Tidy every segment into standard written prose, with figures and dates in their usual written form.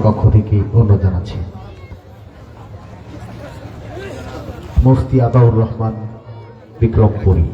পক্ষ থেকে অনুরোধ জানাচ্ছি। মুফতি আতাউর রহমান বিক্রমপুরী।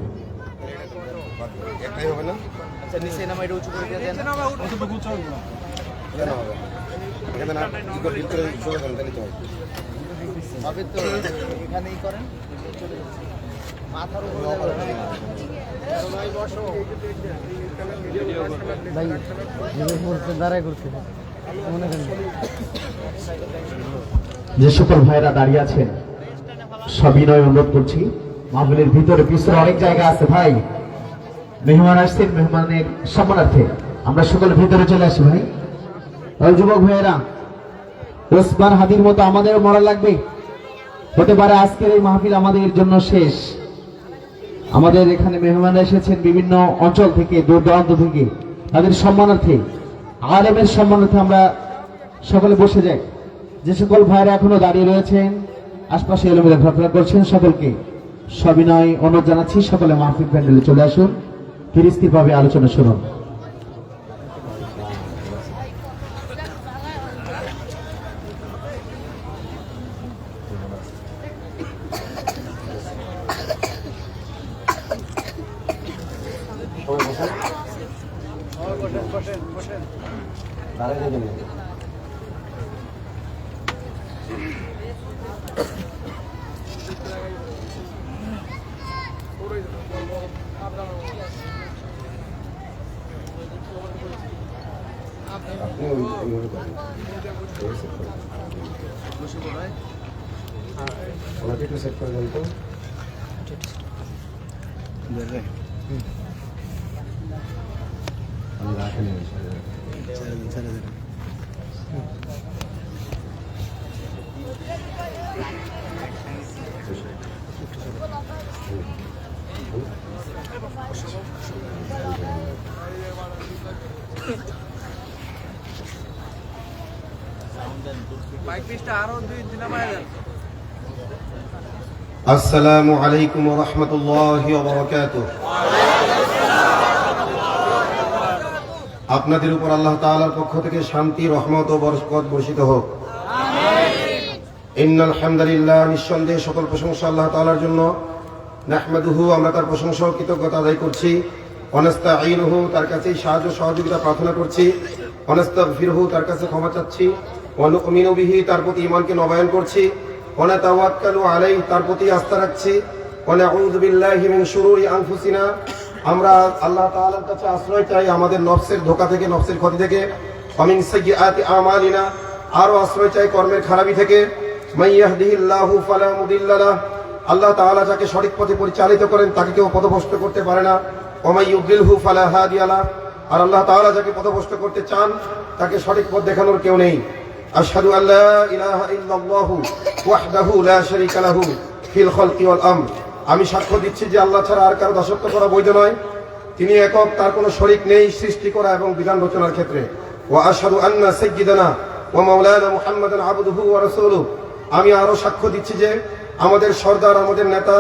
যে সকল ভাইরা দাঁড়িয়ে আছেন সবিনয় অনুরোধ করছি, মাহফিলের ভিতরে পিছনে অনেক জায়গা আছে ভাই, মেহমান আসছেন, মেহমানের সম্মানার্থে আমরা সকল ভিতরে চলে আসি ভাই। যুবক ভাইয়েরা, ওসমান হাদির মতো আমাদেরও মরা লাগবে, হতে পারে আজকের এই মাহফিল আমাদের জন্য শেষ। আমাদের এখানে মেহমান এসেছেন বিভিন্ন অঞ্চল থেকে, দূর দূরান্ত থেকে, তাদের সম্মানার্থে, আলেমের সম্মানার্থে আমরা সকলে বসে যাই। যে সকল ভাইরা এখনো দাঁড়িয়ে রয়েছেন, আশপাশে এলোমেলো ঘোরাফেরা করছেন, সকলকে সবিনয় অনুরোধ জানাচ্ছি সকলে মাহফিল প্যান্ডেলে চলে আসুন, ফিরিস্তিভাবে আলোচনা শুনুন। আসসালামু আলাইকুম ওয়া রাহমাতুল্লাহি ওয়া বারাকাতুহু। আপনাদের উপর আল্লাহ তাআলার পক্ষ থেকে শান্তি, রহমত ও বরকত বর্ষিত হোক। ইন্নাল হামদুলিল্লাহ, নিঃসন্দেহে সকল প্রশংসা আল্লাহ তাআলার জন্য। নাহমাদুহু, আমরা তার প্রশংসা ও কৃতজ্ঞতা আদায় করছি। ওয়া নাস্তাঈনুহু, তার কাছেই সাহায্য সহযোগিতা প্রার্থনা করছি। ওয়া নাস্তাগফিরুহু, তার কাছে ক্ষমা চাচ্ছি। ওয়া নু'মিনু বিহি, তার প্রতি ঈমানকে নবায়ন করছি। ওয়া নাতাওয়াক্কালু আলাইহি, তার প্রতি আস্থা রাখছি। ওয়া নাউযু বিল্লাহি মিন শুরুরি আনফুসিনা, আমরা আল্লাহ তাআলার কাছে আশ্রয় চাই আমাদের নফসের ধোঁকা থেকে, নফসের ক্ষতি থেকে। ওয়া মিন সাইয়্যাতি আমালিনা, আরো আশ্রয় চাই কর্মের খারাপি থেকে। মান ইয়াহদিহিল্লাহু ফালা মুদিল্লা লাহু, আল্লাহ তাআলা যাকে সঠিক পথে পরিচালিত করেন তাকে কেউ পথভ্রষ্ট করতে পারে না। ওয়া মান ইউদ্লিলহু ফালা হাদিয়া লাহু, আর আল্লাহ তাআলা যাকে পথভ্রষ্ট করতে চান তাকে সঠিক পথ দেখানোর কেউ নেই। আশহাদু আল্লা ইলাহা ইল্লাল্লাহু ওয়াহদাহু লা শারীকা লাহু ফিল খালকি ওয়াল আমর, আমি সাক্ষ্য দিচ্ছি যে আল্লাহ ছাড়া আর কারো দাসত্ব করা বৈধ নয়, তিনি একক, তার কোনো শরীক নেই সৃষ্টি করা এবং বিধান রচনার ক্ষেত্রে। ওয়া আশহাদু আন্না সাইয়্যিদানা ওয়া মাওলানা মুহাম্মাদান আবদুহু ওয়া রাসূলুহু, আমি আরো সাক্ষ্য দিচ্ছি যে আমাদের সরদার, আমাদের নেতা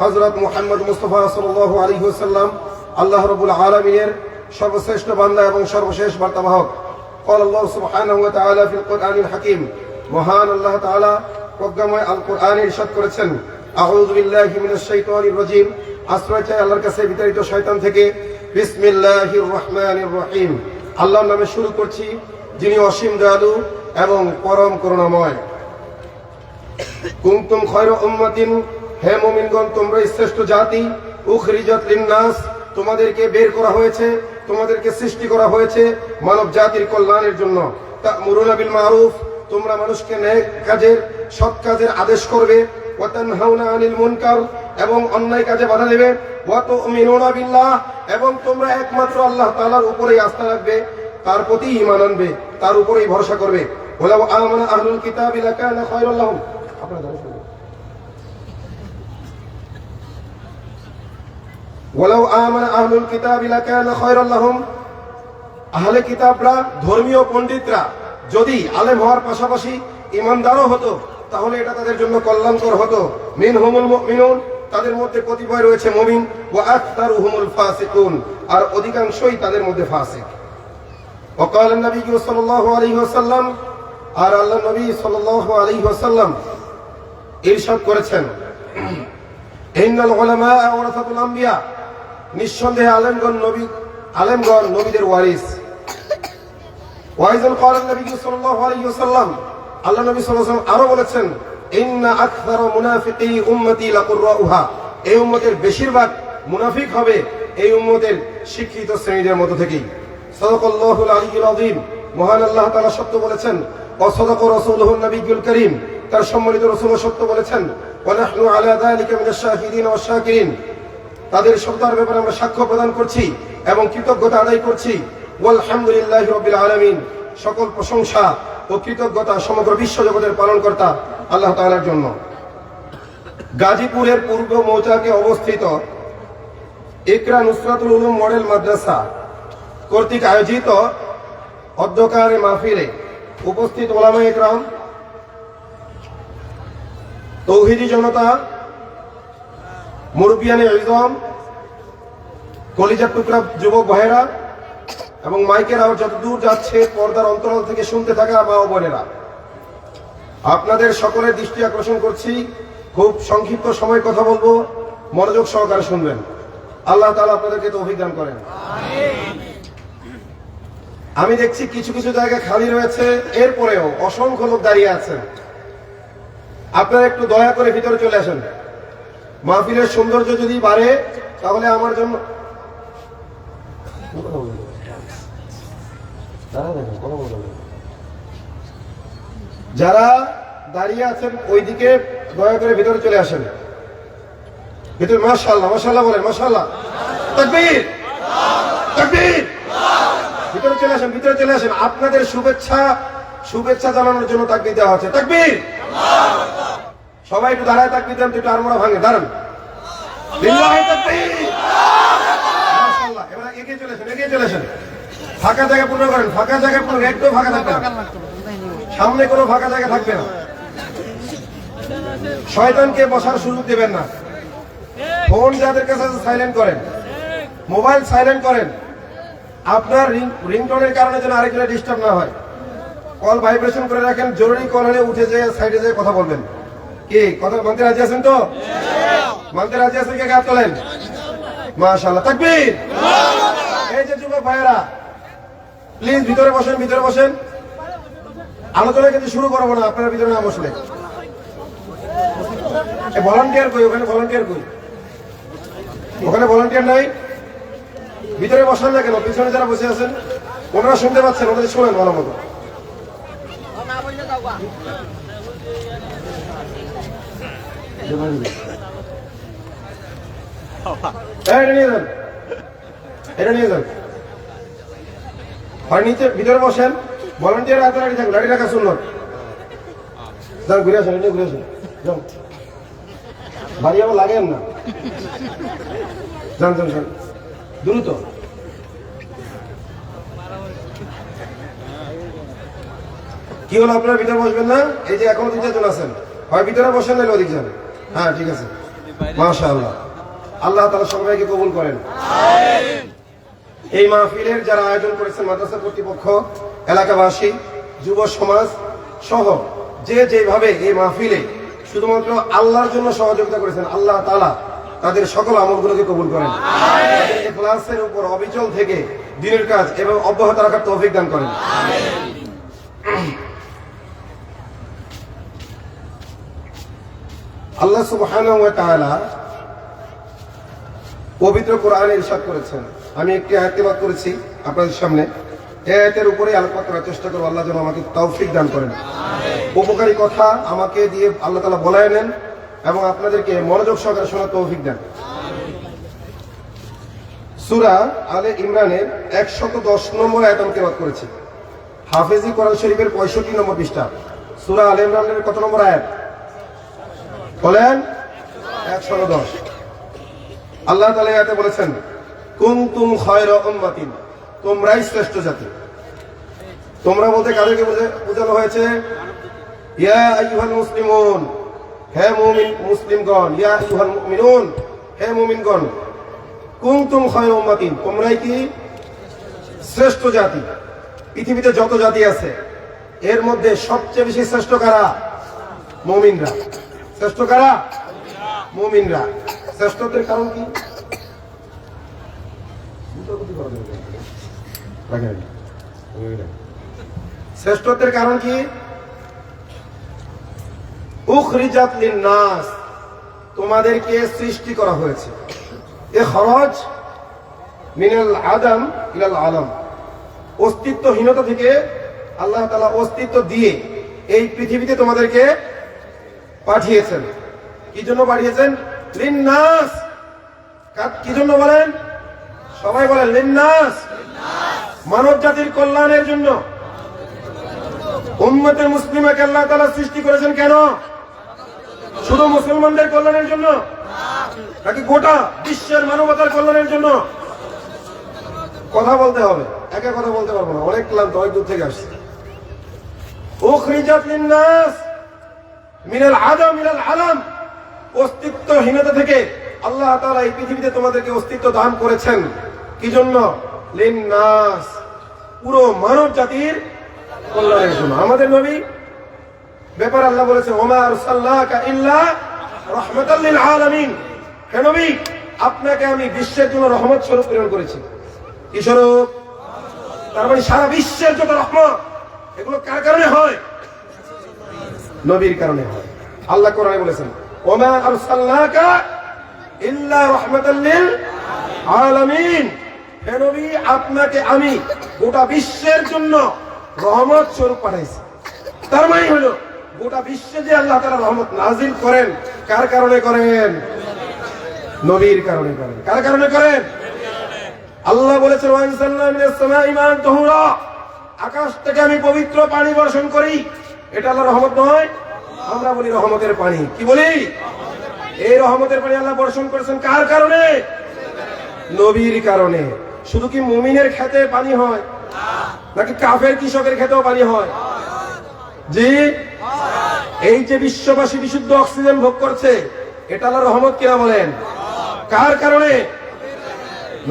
হযরত মুহাম্মদ মুস্তাফা সাল্লাল্লাহু আলাইহি ওয়াসাল্লাম আল্লাহ রাব্বুল আলামিনের সর্বশ্রেষ্ঠ বান্দা এবং সর্বশেষ বার্তাবাহক। قال الله سبحانه وتعالى في القرآن الحكيم, মহান আল্লাহ তাআলা প্রজ্ঞাময় আল কোরআনে ইরশাদ করেছেন, আউযু বিল্লাহি মিনাশ শাইতানির রাজীম, আশ্রয় চাই আল্লাহর কাছে বিতাড়িত শয়তান থেকে। বিসমিল্লাহির রহমানির রহিম, আল্লাহর নামে শুরু করছি যিনি অসীম দয়ালু এবং পরম করুণাময়। কুনতুম খায়রা উম্মাতিন, হে মুমিনগণ তোমরা শ্রেষ্ঠ জাতি। উখরিজাত লিন-নাস, তোমাদেরকে বের করা হয়েছে, তোমাদেরকে সৃষ্টি করা হয়েছে মানব জাতির কল্যাণের জন্য। তা'মুরুনা বিল মারুফ, তোমরা মানুষকে নেক কাজের, সৎ কাজের আদেশ করবে। ওয়া তানহাউনা আনিল মুনকার, এবং অন্যায় কাজে বাধা দেবে। ওয়া তু'মিনুনা বিল্লাহ, এবং তোমরা একমাত্র আল্লাহ তাআলার উপরেই আস্থা রাখবে, তার প্রতি ঈমান আনবে, তার উপরেই ভরসা করবে। ওয়ালাউ আমানা আহলুল কিতাবি লাকানা খায়রাল লাহুম, ওয়ালাউ আমানা আহলুল কিতাবি লাকানা খায়রাল লাহুম, আহলে কিতাবরা, ধর্মীয় পণ্ডিতরা যদি আলেম হওয়ার পাশাপাশি ঈমানদারও হতো তাহলে এটা তাদের জন্য কল্যাণকর হতো। মিনহুমুল মুমিনুন, তাদের মধ্যে কতিপয় রয়েছে মুমিন। ওয়া আকতারুহুমুল ফাসিকুন, আর অধিকাংশই তাদের মধ্যে ফাসিক। ওয়া ক্বালা নবী সাল্লাল্লাহু আলাইহি ওয়াসাল্লাম, আর আল্লাহ নবী সাল্লাল্লাহু আলাইহি ওয়াসাল্লাম ইরশাদ করেছেন, ইন্নাল উলামা ওয়ারাসাতুল আম্বিয়া, নিঃসন্দেহে আলেমগণ নবীদের ওয়ারিস। ওয়াইজাল ক্বালান নবী সাল্লাল্লাহু আলাইহি ওয়াসাল্লাম, আল্লাহ নবী সাল্লাল্লাহু আলাইহি ওয়াসাল্লাম আরো বলেছেন, ইন্না আকসারা মুনাফিকি উম্মতি লাকুররাউহা, এই উম্মতের বেশিরভাগ মুনাফিক হবে এই উম্মতের শিক্ষিত শ্রেণীদের মধ্য থেকেই। সাদাকাল্লাহুল আলিয়্যুল আযীম, মহান আল্লাহ তাআলা সত্য বলেছেন। ওয়া সাদাকা রাসূলুহুন নবিয়্যুল কারীম, তার সম্মানিত রাসূল সত্য বলেছেন। ওয়া নাহনু আলা যালিকা মিনাশ শাহিদিন ওয়াশ শাকিরিন, তাদের সত্যতার ব্যাপারে আমরা সাক্ষ্য প্রদান করছি এবং কৃতজ্ঞতা আদায় করছি। ওয়ালহামদুলিল্লাহি রাব্বিল আলামিন, সকল প্রশংসা ও কৃতজ্ঞতা সমগ্র বিশ্বজগতের পালনকর্তা আল্লাহ তাআলার জন্য। গাজীপুরের পূর্ব মৌচাকে অবস্থিত ইকরা নুসরাতুল উলুম মডেল মাদ্রাসা কর্তৃক আয়োজিত অধ্যকারে মাহফিলে উপস্থিত ওলামায়ে ইকরাম, তৌহিদি জনতা, মুরব্বিয়ানে ইজম, কলিজার টুকরা যুবক ভাইয়েরা এবং মাইকের আওয়াজ যত দূর যাচ্ছে পর্দার অন্তরাল থেকে শুনতে থাকা মা ও বোনেরা, আপনাদের সকলের দৃষ্টি আকর্ষণ করছি। খুব সংক্ষিপ্ত সময় কথা বলবো, মনোযোগ সহকারে শুনবেন। আল্লাহ তাআলা আপনাদেরকে তৌফিক দান করেন। আমি দেখছি কিছু কিছু জায়গা খালি রয়েছে, এরপরেও অসংখ্য লোক দাঁড়িয়ে আছেন। আপনারা একটু দয়া করে ভিতরে চলে আসেন। মাহফিলের সৌন্দর্য যদি বাড়ে তাহলে আমার জন্য যারা দাঁড়িয়ে আছেন ওইদিকে দয়া করে ভিতরে চলে আসেন। ভিতরে মাশাআল্লাহ, মাশাআল্লাহ বলেন, মাশাআল্লাহ, তাকবীর, তাকবীর। ভিতরে চলে আসেন, ভিতরে চলে আসেন। আপনাদের শুভেচ্ছা জানানোর জন্য তাকবীর দেওয়া হচ্ছে। তাকবীর, সবাই একটু দাঁড়ায় তাকবীর দেন, একটু আড়মোড়া ভাঙে, দাঁড়ান। লিল্লাহি তাকবীর, মাশাআল্লাহ। এবার এগিয়ে চলে আসেন, এগিয়ে চলে আসেন। ফাঁকা জায়গা পূর্ণ করেন, ফাঁকা জায়গা পূর্ণ, একদম ফাঁকা থাকবে না, সামনে কোনো ফাঁকা জায়গা থাকবে না। শয়তানকে বসার সুযোগ দেবেন না। ফোন যাদের কাছে সাইলেন্ট করেন, মোবাইল সাইলেন্ট করেন। আপনার রিংটোনের কারণে যেন আরেকজনের ডিস্টার্ব না হয়। কল ভাইব্রেশন করে রাখেন, জরুরি কল হলে উঠে যেয়ে সাইডে যেয়ে কথা বলবেন। কি কথা মানতে রাজি আছেন তো? মানতে রাজি আছেন? কে হাত তোলেন? মাশাআল্লাহ, তাকবীর। এই যে যুবক ভাইয়েরা, প্লিজ ভিতরে বসেন, ভিতরে বসেন। আলোচনা কিন্তু শুরু করবো না আপনারা ভিতরে না বসলে। ভলান্টিয়ার কই? ওখানে ভলান্টিয়ার কই? ওখানে ভলান্টিয়ার নাই? ভিতরে বসান না কেন? পিছনে যারা বসে আছেন ওনারা শুনতে পাচ্ছেন, ওদের শোনেন ভালো মতো। এটা নিয়ে যান, এটা নিয়ে যান। আর নিচে ভিতরে বসেন, ভলান্টিয়ার হাতে দাঁড়িয়ে থাকুন, দাঁড়িয়ে রাখা শুনল। যান, ঘুরে আসেন, ঘুরে আসেন, যান। বাড়ি আবার লাগেন না, যান যান যান, দ্রুত। কি হলো, আপনারা ভিতরে বসবেন না? এই যে এখনো 2-4 জন আছেন, হয় ভিতরে বসেন নাহলে ওদিক যান। হ্যাঁ, ঠিক আছে, মাশাআল্লাহ। আল্লাহ তাআলা সবাইকে কবুল করেন। এই মাহফিলের যারা আয়োজন করেছেন, মাদ্রাসা কর্তৃপক্ষ, এলাকাবাসী, যুব সমাজ সহ যে যেভাবে এই মাহফিলে শুধুমাত্র আল্লাহর জন্য সহযোগিতা করেছেন, আল্লাহ তাআলা তাদের সকল আমলগুলোকে কবুল করেন। ইখলাসের উপর অবিচল থেকে দ্বীনের কাজ এবং অব্যাহত রাখার তৌফিক দান করেন। আল্লাহ সুবহানাহু ওয়া তাআলা পবিত্র কোরআনে ইরশাদ করেছেন। আমি একটি আয়াত তেলাওয়াত করেছি আপনাদের সামনে। এই আয়াতের উপরে আলোকপাত করার চেষ্টা করব। আল্লাহ যেন আমাকে তৌফিক দান করেন। উপকারী কথা আমাকে দিয়ে আল্লাহ তাআলা বলায় নেন এবং আপনাদেরকে মনোযোগ সহকারে শোনার তৌফিক দেন। সূরা আলে ইমরানের 110 নম্বর আয়াত আমি তেলাওয়াত করেছি। হাফেজি কোরআন শরীফের 65 নম্বর পৃষ্ঠা। সূরা আলে ইমরানের কত নম্বর আয়াত বলেন? 110। আল্লাহ তাআলা আয়াতে বলেছেন, কুনতুম খায়রা উম্মাতিন, তোমরাই শ্রেষ্ঠ জাতি। তোমরা বলতে কাদেরকে বোঝানো হয়েছে? ইয়া আইয়ুহাল মুসলিমুন, হে মুমিন মুসলিমগণ। ইয়া আইয়ুহাল মুমিনুন, হে মুমিনগণ। কুনতুম খায়রা উম্মাতিন, তোমরাই কি শ্রেষ্ঠ জাতি। পৃথিবীতে যত জাতি আছে এর মধ্যে সবচেয়ে বেশি শ্রেষ্ঠ কারা? মুমিনরা। শ্রেষ্ঠ কারা? মুমিনরা। শ্রেষ্ঠত্বের কারণ কি? শ্রেষ্ঠত্বের কারণ কি? উখরিজাত লিন-নাস, তোমাদেরকে সৃষ্টি করা হয়েছে। ইখরাজ মিনাল আদম ইলাল আলম, অস্তিত্বহীনতা থেকে আল্লাহ তাআলা অস্তিত্ব দিয়ে এই পৃথিবীতে তোমাদেরকে পাঠিয়েছেন। কি জন্য পাঠিয়েছেন? লিন-নাস। কি জন্য বলেন? সবাই বলেন লিন-নাস, মানব জাতির কল্যাণের জন্য। উম্মতে মুসলিমাকে আল্লাহ তাআলা সৃষ্টি করেছেন কেন? শুধু মুসলমানদের কল্যাণের জন্য নাকি গোটা বিশ্বের মানবতার কল্যাণের জন্য? কথা বলতে হবে, একা কথা বলতে পারবো না, অনেক ক্লান্ত, অনেক দূর থেকে আসছে। উখরিজাত লিন-নাস মিনাল আদম ইলাল আলম, অস্তিত্বহীনতা থেকে আল্লাহ তাআলা এই পৃথিবীতে তোমাদেরকে অস্তিত্ব দান করেছেন। কি জন্য? লিন-নাস, পুরো মানব জাতির কল্যাণের জন্য। আমাদের নবী ব্যাপারে আল্লাহ বলেছেন ওমা আরসালনাকা ইল্লা রাহমাতাল লিল আলামিন, হে নবী আপনাকে আমি বিশ্বের জন্য রহমত স্বরূপ প্রেরণ করেছি। কি স্বরূপ? তার মানে সারা বিশ্বের যত রহমত, এগুলো কার কারণে হয়? নবীর কারণে হয়। আল্লাহ কোরআনে বলেছেন ওমা আরসালনাকা ইল্লা রাহমাতাল লিল আলামিন, হে নবী আপনাকে আমি গোটা বিশ্বের জন্য রহমত স্বরূপ পাঠাইছি। তার মানে হলো গোটা বিশ্বে যে আল্লাহ তাআলা রহমত নাজিল করেন, কার কারণে করেন? নবীর কারণে করেন। কার কারণে করেন? আল্লাহ বলেছেন ওয়ানজালনা মিনাস সামাই মা'আন তাহুরা, আকাশ থেকে আমি পবিত্র পানি বর্ষণ করি। এটা আল্লাহর রহমত নয়? আমরা বলি রহমতের পানি। কি বলি? এই রহমতের পানি আল্লাহ বর্ষণ করেছেন কার কারণে? নবীর কারণে। শুধু কি মুমিনের খেতে পানি হয় নাকি কাফের কৃষকের খেতেও পানি হয়? জি, এই যে বিশ্ববাসী বিশুদ্ধ অক্সিজেন ভোগ করছে, এটা আল্লাহর রহমত কিনা বলেন? কার কারণে?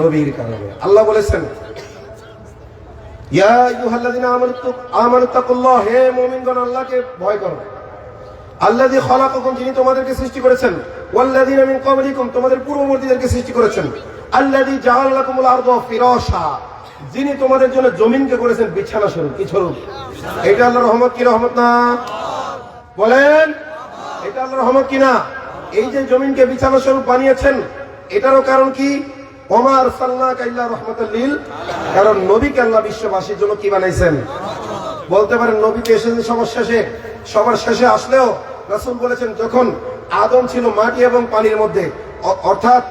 নবীর কারণে। আল্লাহ বলেছেন ইয়া আইয়ুহাল্লাযিনা আমানু তাকুল্লাহ, হে মুমিনগণ আল্লাহকে ভয় করো। আল্লাযী খালাকাকুম, যিনি তোমাদেরকে সৃষ্টি করেছেন। ওয়াল্লাযিনা মিন ক্বাবলিকুম, তোমাদের পূর্ববর্তীদেরকে সৃষ্টি করেছেন। আল্লাযী জাআলা লাকুমুল আরদা ফিরাশা, যিনি তোমাদের জন্য জমিনকে করেছেন বিছানা স্বরূপ। কি স্বরূপ? এটা আল্লাহর রহমত কি রহমত না? বলেন, এটা আল্লাহর রহমত কি না? এই যে জমিনকে বিছানা স্বরূপ বানিয়েছেন, এটারও কারণ কি? ওমা আরসালনাকা ইল্লা রাহমাতাল লিল, কারণ নবীকে আল্লাহ বিশ্ববাসীর জন্য কি বানাইছেন? বলতে পারেন নবী তো এসেছেন সবার শেষে আসলেও রাসূল বলেছেন যখন আদম ছিল মাটি এবং পানির মধ্যে, অর্থাৎ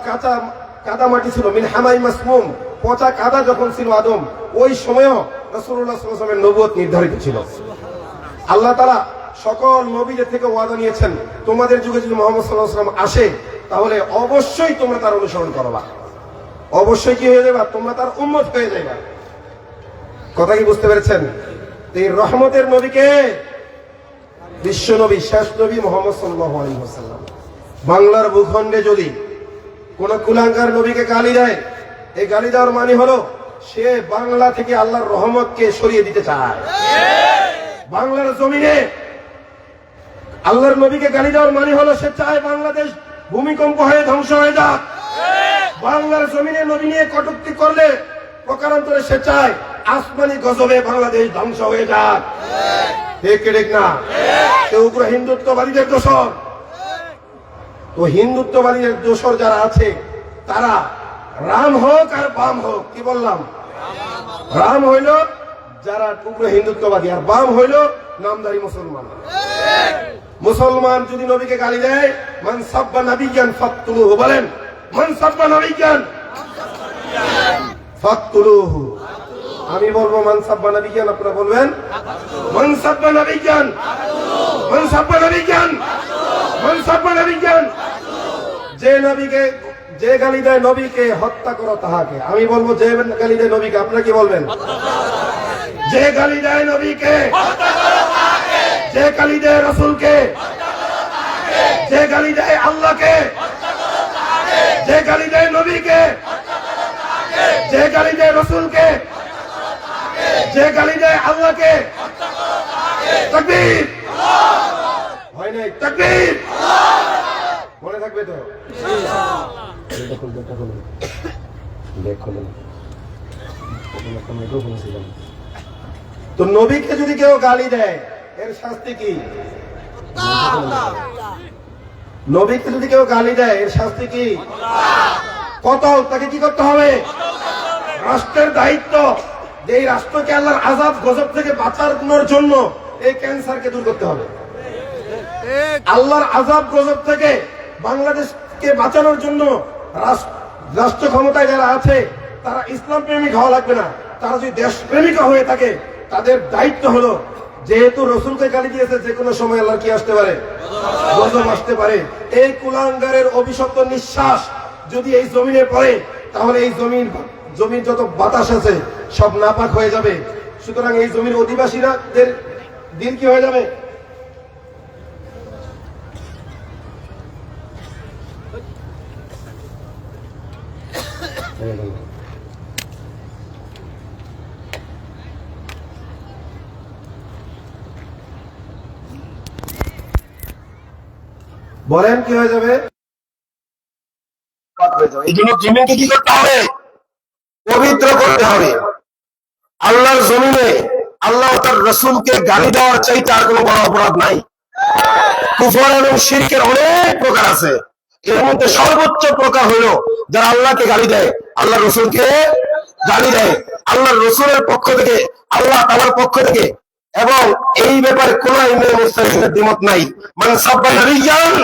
কাদা মাটি ছিল, মিন হামাই মাসমুম, পচা কাদা যখন ছিল আদম, ওই সময়ও রাসূলুল্লাহ সাল্লাল্লাহু আলাইহি ওয়াসাল্লামের নবুয়ত নির্ধারিত ছিল। আল্লাহ তাআলা সকল নবীদের থেকে ওয়াদা নিয়েছেন তোমাদের যুগে যদি মুহাম্মদ সাল্লাল্লাহু আলাইহি ওয়াসাল্লাম আসে তাহলে অবশ্যই তোমরা তার অনুসরণ করবা, অবশ্যই কি হয়ে যাবে? তোমরা তার উম্মত হয়ে যাবে। কথা কি বুঝতে পেরেছেন? এই রহমতের নবীকে, বিশ্ব নবী, শেষ নবী মুহাম্মদ সাল্লাল্লাহু আলাইহি ওয়াসাল্লাম। বাংলার ভূখণ্ডে যদি কোন কুলাঙ্গার নবীকে গালি দেয়, এই গালি দেওয়ার মানে হলো সে বাংলা থেকে আল্লাহর রহমতকে সরিয়ে দিতে চায়। বাংলার জমিনে আল্লাহর নবীকে গালি দেওয়ার মানে হলো সে চায় বাংলাদেশ ভূমিকম্প হয়ে ধ্বংস হয়ে যাক। বাংলার জমিনে নবী নিয়ে কটূক্তি করলে প্রকারান্তরে সে চায় আসমানি গজবে বাংলাদেশ ধ্বংস হয়ে যাক। ঠিক না? সে উগ্র হিন্দুত্ববাদীদের দোসর। তো হিন্দুত্ববাদীদের দোসর যারা আছে তারা রাম হোক আর বাম হোক, কি বললাম? রাম হইল যারা উগ্র হিন্দুত্ববাদী, আর বাম হইল নামদারি মুসলমান। মুসলমান যদি নবীকে গালি দেয়, মান সাব্বা নাবিয়ান ফাকতুলুহু, বলেন মান সাব্বা নাবিয়ান ফাকতুলুহু। আমি বলবো মান সাব্বা নাবিয়ান, আপনারা বলবেন মান সাব্বা নাবিয়ান, মান সাব্বা নাবিয়ান, মান সাব্বা নাবিয়ান। যে নবীকে, যে গালি দেয় নবীকে, হত্যা করো তাহাকে। আমি বলবো যে গালি দেয় নবীকে, আপনারা কি বলবেন? যে গালি দেয় নবীকে, যে গালি দেয় রাসূলকে, যে গালি দেয় আল্লাহকে, যে গালি দেয় নবীকে, যে গালি দেয় রাসূলকে, যে গালি দেয় আল্লাহকে, তাকবীর। হয় নাই? তাকবীর। মনে থাকবে তো? তো নবীকে যদি কেউ গালি দেয় এর শাস্তি কি? নবীকে যদি কেউ গালি দেয় এর শাস্তি কি? কতল। তাকে কি করতে হবে? রাষ্ট্রের দায়িত্ব যে এই রাষ্ট্রকে আল্লাহর আযাব গজব থেকে বাঁচানোর জন্য এই ক্যান্সারকে দূর করতে হবে। আল্লাহর আযাব গজব থেকে বাংলাদেশকে বাঁচানোর জন্য রাষ্ট্র ক্ষমতায় যারা আছে তারা ইসলাম প্রেমিক হওয়া লাগবে না, তারা যদি দেশ প্রেমিকা হয়ে থাকে তাদের দায়িত্ব হলো, যেহেতু রসুলকে গালি দিয়েছে, যে কোনো সময় আল্লাহ কি আসতে পারে? গজব আসতে পারে। এই কুলাঙ্গারের অভিশপ্ত নিঃশ্বাস যদি এই জমিনে পড়ে তাহলে এই জমির যত বাতাস আছে সব নাপাক হয়ে যাবে। সুতরাং এই জমির অধিবাসীদের দিন কি হয়ে যাবে? বলেন কি হয়ে যাবে? এই জন্য জমিনকে কি করতে হবে? পবিত্র করতে হবে। আল্লাহর জমিনে আল্লাহ তার রসুলকে গালি দেওয়ার চাইতে আর কোনো বড় অপরাধ নাই। কুফর এবং শিরকের অনেক প্রকার আছে, এর মধ্যে সর্বোচ্চ প্রকার হলো যারা আল্লাহকে গালি দেয়, আল্লাহ রসুলকে গালি দেয়, আল্লাহর রসুলের পক্ষ থেকে, আল্লাহ তাআলার পক্ষ থেকে, এবং এই ব্যাপারে কোন ইমাম মুস্তাহিদের দ্বিমত নাই। মানে সাব্বাহ নবিয়ান,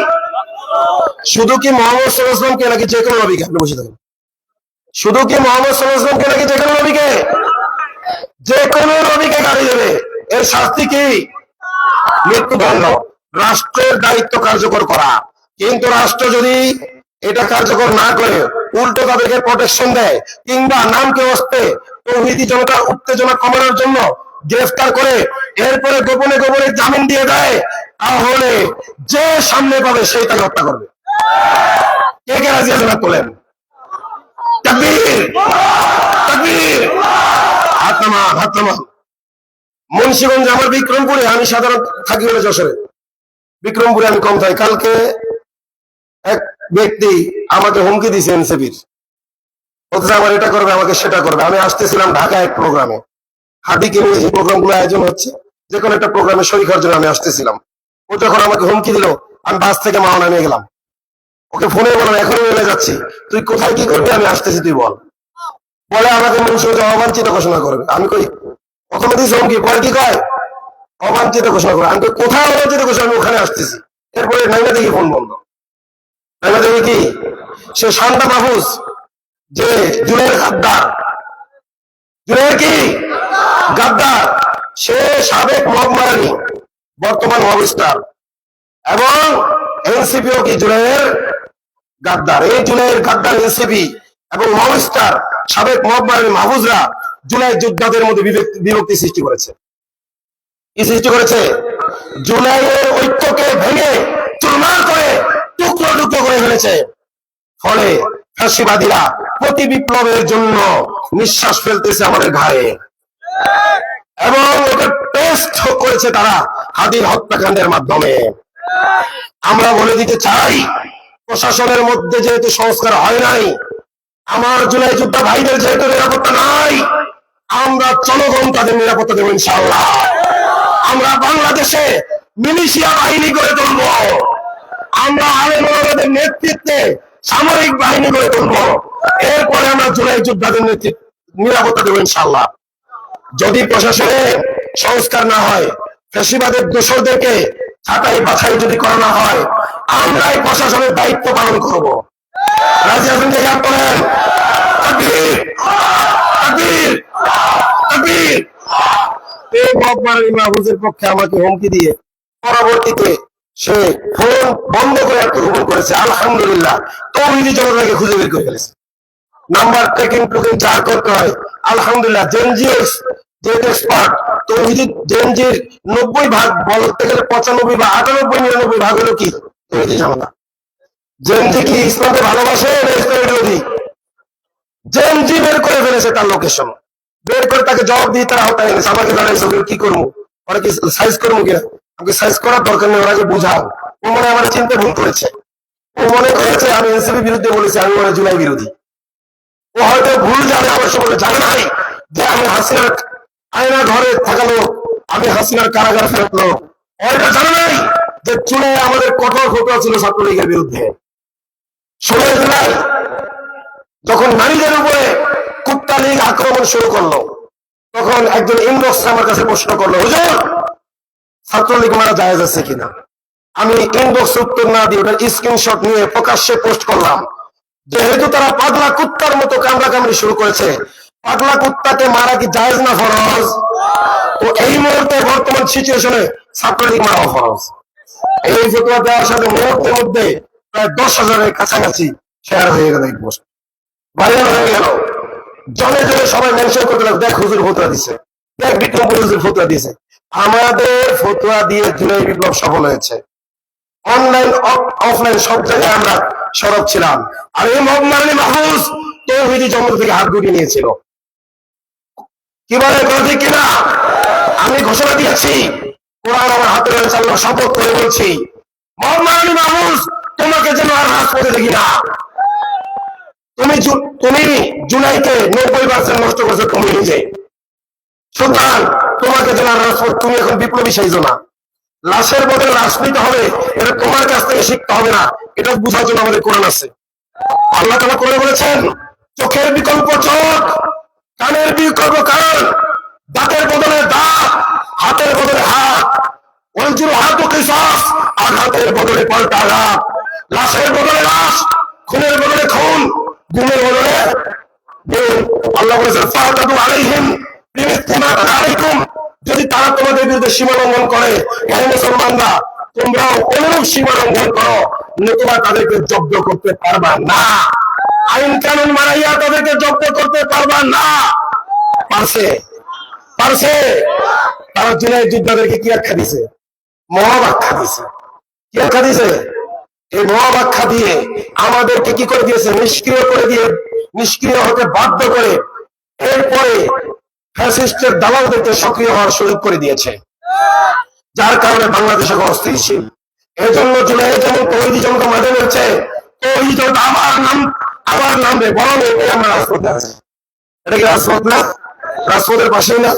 শুধু কি মুহাম্মদ সাল্লাল্লাহু আলাইহি ওয়াসাল্লামকে নাকি যে কোনো নবীকে? আপনি বসে থাকেন। শুধু কি মুহাম্মদ সাল্লাল্লাহু আলাইহি ওয়াসাল্লামকে নাকি যে কোনো নবীকে? যে কোনো নবীকে গালি দেবে এর শাস্তি কি? মৃত্যুদণ্ড। রাষ্ট্রের দায়িত্ব কার্যকর করা, কিন্তু রাষ্ট্র যদি এটা কার্যকর না করে উল্টো তাদেরকে প্রোটেকশন দেয় কিংবা নামকে অস্তে তৌহিদি জনতার উত্তেজনা কমানোর জন্য গ্রেফতার করে এরপরে গোপনে গোপনে জামিন দিয়ে দেয়, তাহলে যে সামনে পাবে সেই তাকে হত্যা করবে। কে কে রাজি আছেন? তোলেন। তাকবীর, তাকবীর। হাত নামান, হাত নামান। মুন্সিগঞ্জে আমার বিক্রমপুরে, আমি সাধারণ থাকি বলে যশোরে, বিক্রমপুরে আমি কম থাকি। কালকে এক ব্যক্তি আমাকে হুমকি দিয়েছে এনসিপির, অথচ আমার এটা করবে, আমাকে সেটা করবে। আমি আসতেছিলাম ঢাকা এক প্রোগ্রামে, হাদিকে নিয়ে যে প্রোগ্রাম গুলো আয়োজন হচ্ছে, যে কোনো একটা প্রোগ্রামে শরীর হওয়ার জন্য আমি আসতেছিলাম। ও যখন আমাকে হুমকি দিল, আমি বাস থেকে মাওনা নিয়ে গেলাম। ওকে ফোনে বললাম এখনই চলে যাচ্ছি, তুই কোথায় কি করবি? আমি আসতেছি, তুই বল। বলে আমাকে মুন্সিগঞ্জ অবাঞ্ছিত ঘোষণা করবে। আমি কই প্রথমে দিয়েছি হুমকি, পরে কি কয় অবাঞ্ছিত ঘোষণা করবে। আমি কই কোথায় অবাঞ্ছিত ঘোষণা? আমি ওখানে আসতেছি। এরপরে নাইমা দেখি ফোন বন্ধ। নাইমা দেখি কি সে শান্তা মাহফুজ, যে জুনের গাদ্দার, জুনের কি গাদ্দার, সে সাবেক মহামারানি, বর্তমান মহাবিস্তার, এবং এনসিপিও কি জুনের গাদ্দার। এই জুনের গাদ্দার এনসিপি এবং মহাবিস্তার সাবেক মহামারানি মাহফুজরা জুলাই যোদ্ধাদের মধ্যে বিভক্তি সৃষ্টি করেছে। কি সৃষ্টি করেছে? জুলাইয়ের ঐক্যকে ভেঙে চুরমার করে টুকরো টুকরো করে ফেলেছে। ফলে ফাঁসিবাদীরা প্রতি বিপ্লবের জন্য নিঃশ্বাস ফেলতেছে আমাদের ঘাড়ে, এবং এটা টেস্ট করেছে তারা হাদির হত্যাকাণ্ডের মাধ্যমে। আমরা বলে দিতে চাই, প্রশাসনের মধ্যে যেহেতু সংস্কার হয় নাই, আমার জুলাই যোদ্ধা ভাইদের যেহেতু নিরাপত্তা নাই, আমরা জনগণ তাদের নিরাপত্তা দেব ইনশাআল্লাহ। আমরা বাংলাদেশে মিলিশিয়া বাহিনী গড়ে তুলব, আমরা আলেম ওলামাদের নেতৃত্বে সামরিক বাহিনী গড়ে তুলব, এরপরে আমরা জুলাই যোদ্ধাদের নিরাপত্তা দেব ইনশাআল্লাহ। যদি প্রশাসনে সংস্কার না হয়, ফ্যাসিবাদের দোসরদেরকে ছাঁটাই বাছাই যদি করা না হয়, আমরাই প্রশাসনের দায়িত্ব পালন করব। রাজি আছেন? দেখে আপনার তাকবীর, তাকবীর, তাকবীর। এই মহামারানি মাহফুজের পক্ষে আমাকে হুমকি দিয়ে পরবর্তীতে সে ফোন বন্ধ করে আত্মগোপন করেছে। আলহামদুলিল্লাহ, তৌহিদি জনতাকে খুঁজে বের করে ফেলেছে। নাম্বার ট্রেকিং টুকিং যা করতে হয় আলহামদুলিল্লাহ, জেনজিএস যেহেতু এক্সপার্ট, তৌহিদি জেনজির 90% বলতে গেলে 95 বা 98-99 হলো কি তৌহিদি জনতা। জেনজি কি ইসলামকে ভালোবাসে না ইসলামের বিরোধী? জেনজি বের করে ফেলেছে তার লোকেশন, বের করে তাকে জবাব দিয়ে তারা হত্যা এনেছে। আমাকে জানাইছে কি করবো? ওরা কি সাইজ করবো কিনা? আমাকে সাইজ করার দরকার নেই, ওরা আগে বুঝাও। ও মনে হয় আমার চিন্তা ভুল করেছে, ও মনে করেছে আমি এনসিপি বিরুদ্ধে বলেছি, আমি মনে জুলাই বিরোধী। ও হয়তো ভুল জানে, আমার সম্পর্কে জানে নাই যে আমি হাসিনার আয়না ঘরে থাকালো, আমি হাসিনার কারাগার ফেরাতলো। ওইটা জানে নাই যে চুলে আমাদের কঠোর ফটোয়া ছিল ছাত্রলীগের বিরুদ্ধে। 16 জুলাই যখন নারীদের উপরে কুত্তা লীগ আক্রমণ শুরু করলো, তখন একজন ইনবক্স আমার কাছে প্রশ্ন করলো, হুজুর ছাত্রলীগ মারা জায়েজ আছে কিনা? আমি ইনবক্স উত্তর না দিয়ে ওটার স্ক্রিনশট নিয়ে প্রকাশ্যে পোস্ট করলাম। যেহেতু তারা পাগলা কুত্তার মতো কামড়া কামড়ি শুরু করেছে, পাগলা কুত্তাকে মারা কি জায়েজ না ফরজ? তো এই মুহূর্তে বর্তমান সিচুয়েশনে ছাত্রলীগ মারা ফরজ। এই ফতোয়া দেওয়ার সাথে মুহূর্তের মধ্যে প্রায় 10,000-এর কাছাকাছি শেয়ার হয়ে গেল, এই পোস্ট ভাইরাল হয়ে গেল। জনে জনে সবাই মেনশন করতে লাগলো, দেখ হুজুর ফতোয়া দিছে, দেখ বিক্রমপুর হুজুর ফতোয়া দিয়েছে। আমাদের ফতোয়া দিয়ে জুলাই বিপ্লব সফল হয়েছে। অনলাইন অফলাইন সব জায়গায় আমরা সরব ছিলাম। আর এই মহামারী মাহফুজ তৌহিদি জন্ম থেকে হাত গুটিয়ে নিয়েছিল। কি বলে ঠিক কিনা? আমি ঘোষণা দিয়েছি, কোরআন আমার হাতে রয়েছে, আল্লাহ শপথ করে বলছি, মহামারী মাহফুজ তোমাকে যেন আর রাজপথে দেখি না। তুমি জুলাইকে 90% নষ্ট করছো তুমি নিজে, সুতরাং তোমাকে যেন আর রাজপথ, তুমি এখন বিপ্লবী সাইজো না। লাশের বদলে লাশ নিতে হবে, এটা তোমার কাছ থেকে শিখতে হবে না, এটা বোঝার জন্য আমাদের কোরআন আছে। আল্লাহ তাআলা কোরআনে বলেছেন, চোখের বিকল্প চোখ, কানের বিকল্প কান, দাঁতের বদলে দাঁত, হাতের বদলে হাত, অঞ্জুর হাত ও কিসাস, আর হাতের বদলে পাল্টা আঘাত, লাশের বদলে লাশ, খুনের বদলে খুন, গুমের বদলে গুম। আল্লাহ বলেছেন, ফাতাদু আলাইহিম বিমিসলি মা আলাইকুম, যদি তারা তোমাদের বিরুদ্ধে সীমা লঙ্ঘন করে, হে মুসলমানরা তোমরাও অনুরূপ সীমা লঙ্ঘন করো, নতুবা তাদেরকে জব্দ করতে পারবা না। আইন কানুন মানাইয়া তাদেরকে জব্দ করতে পারবা না। পারছে পারছে তারা জুলাই যোদ্ধাদেরকে কি আখ্যা দিছে? মহাব্যাখ্যা দিছে। কি আখ্যা দিছে? এই মহাব্যাখ্যা দিয়ে আমাদেরকে কি করে দিয়েছে? নিষ্ক্রিয় করে দিয়ে, নিষ্ক্রিয় হতে বাধ্য করে এরপরে ফ্যাসিস্টের দালালদেরকে সক্রিয় হওয়ার সুযোগ করে দিয়েছে, যার কারণে বাংলাদেশ এখন অস্থিতিশীল। এজন্য জুলাই যেমন তৌহিদি জনতা মাঠে রয়েছে, তৌহিদি জনতা আবার নামবে, বরং আমরা রাজপথে আছি। এটা কি রাজপথ না? রাজপথের পাশেই না?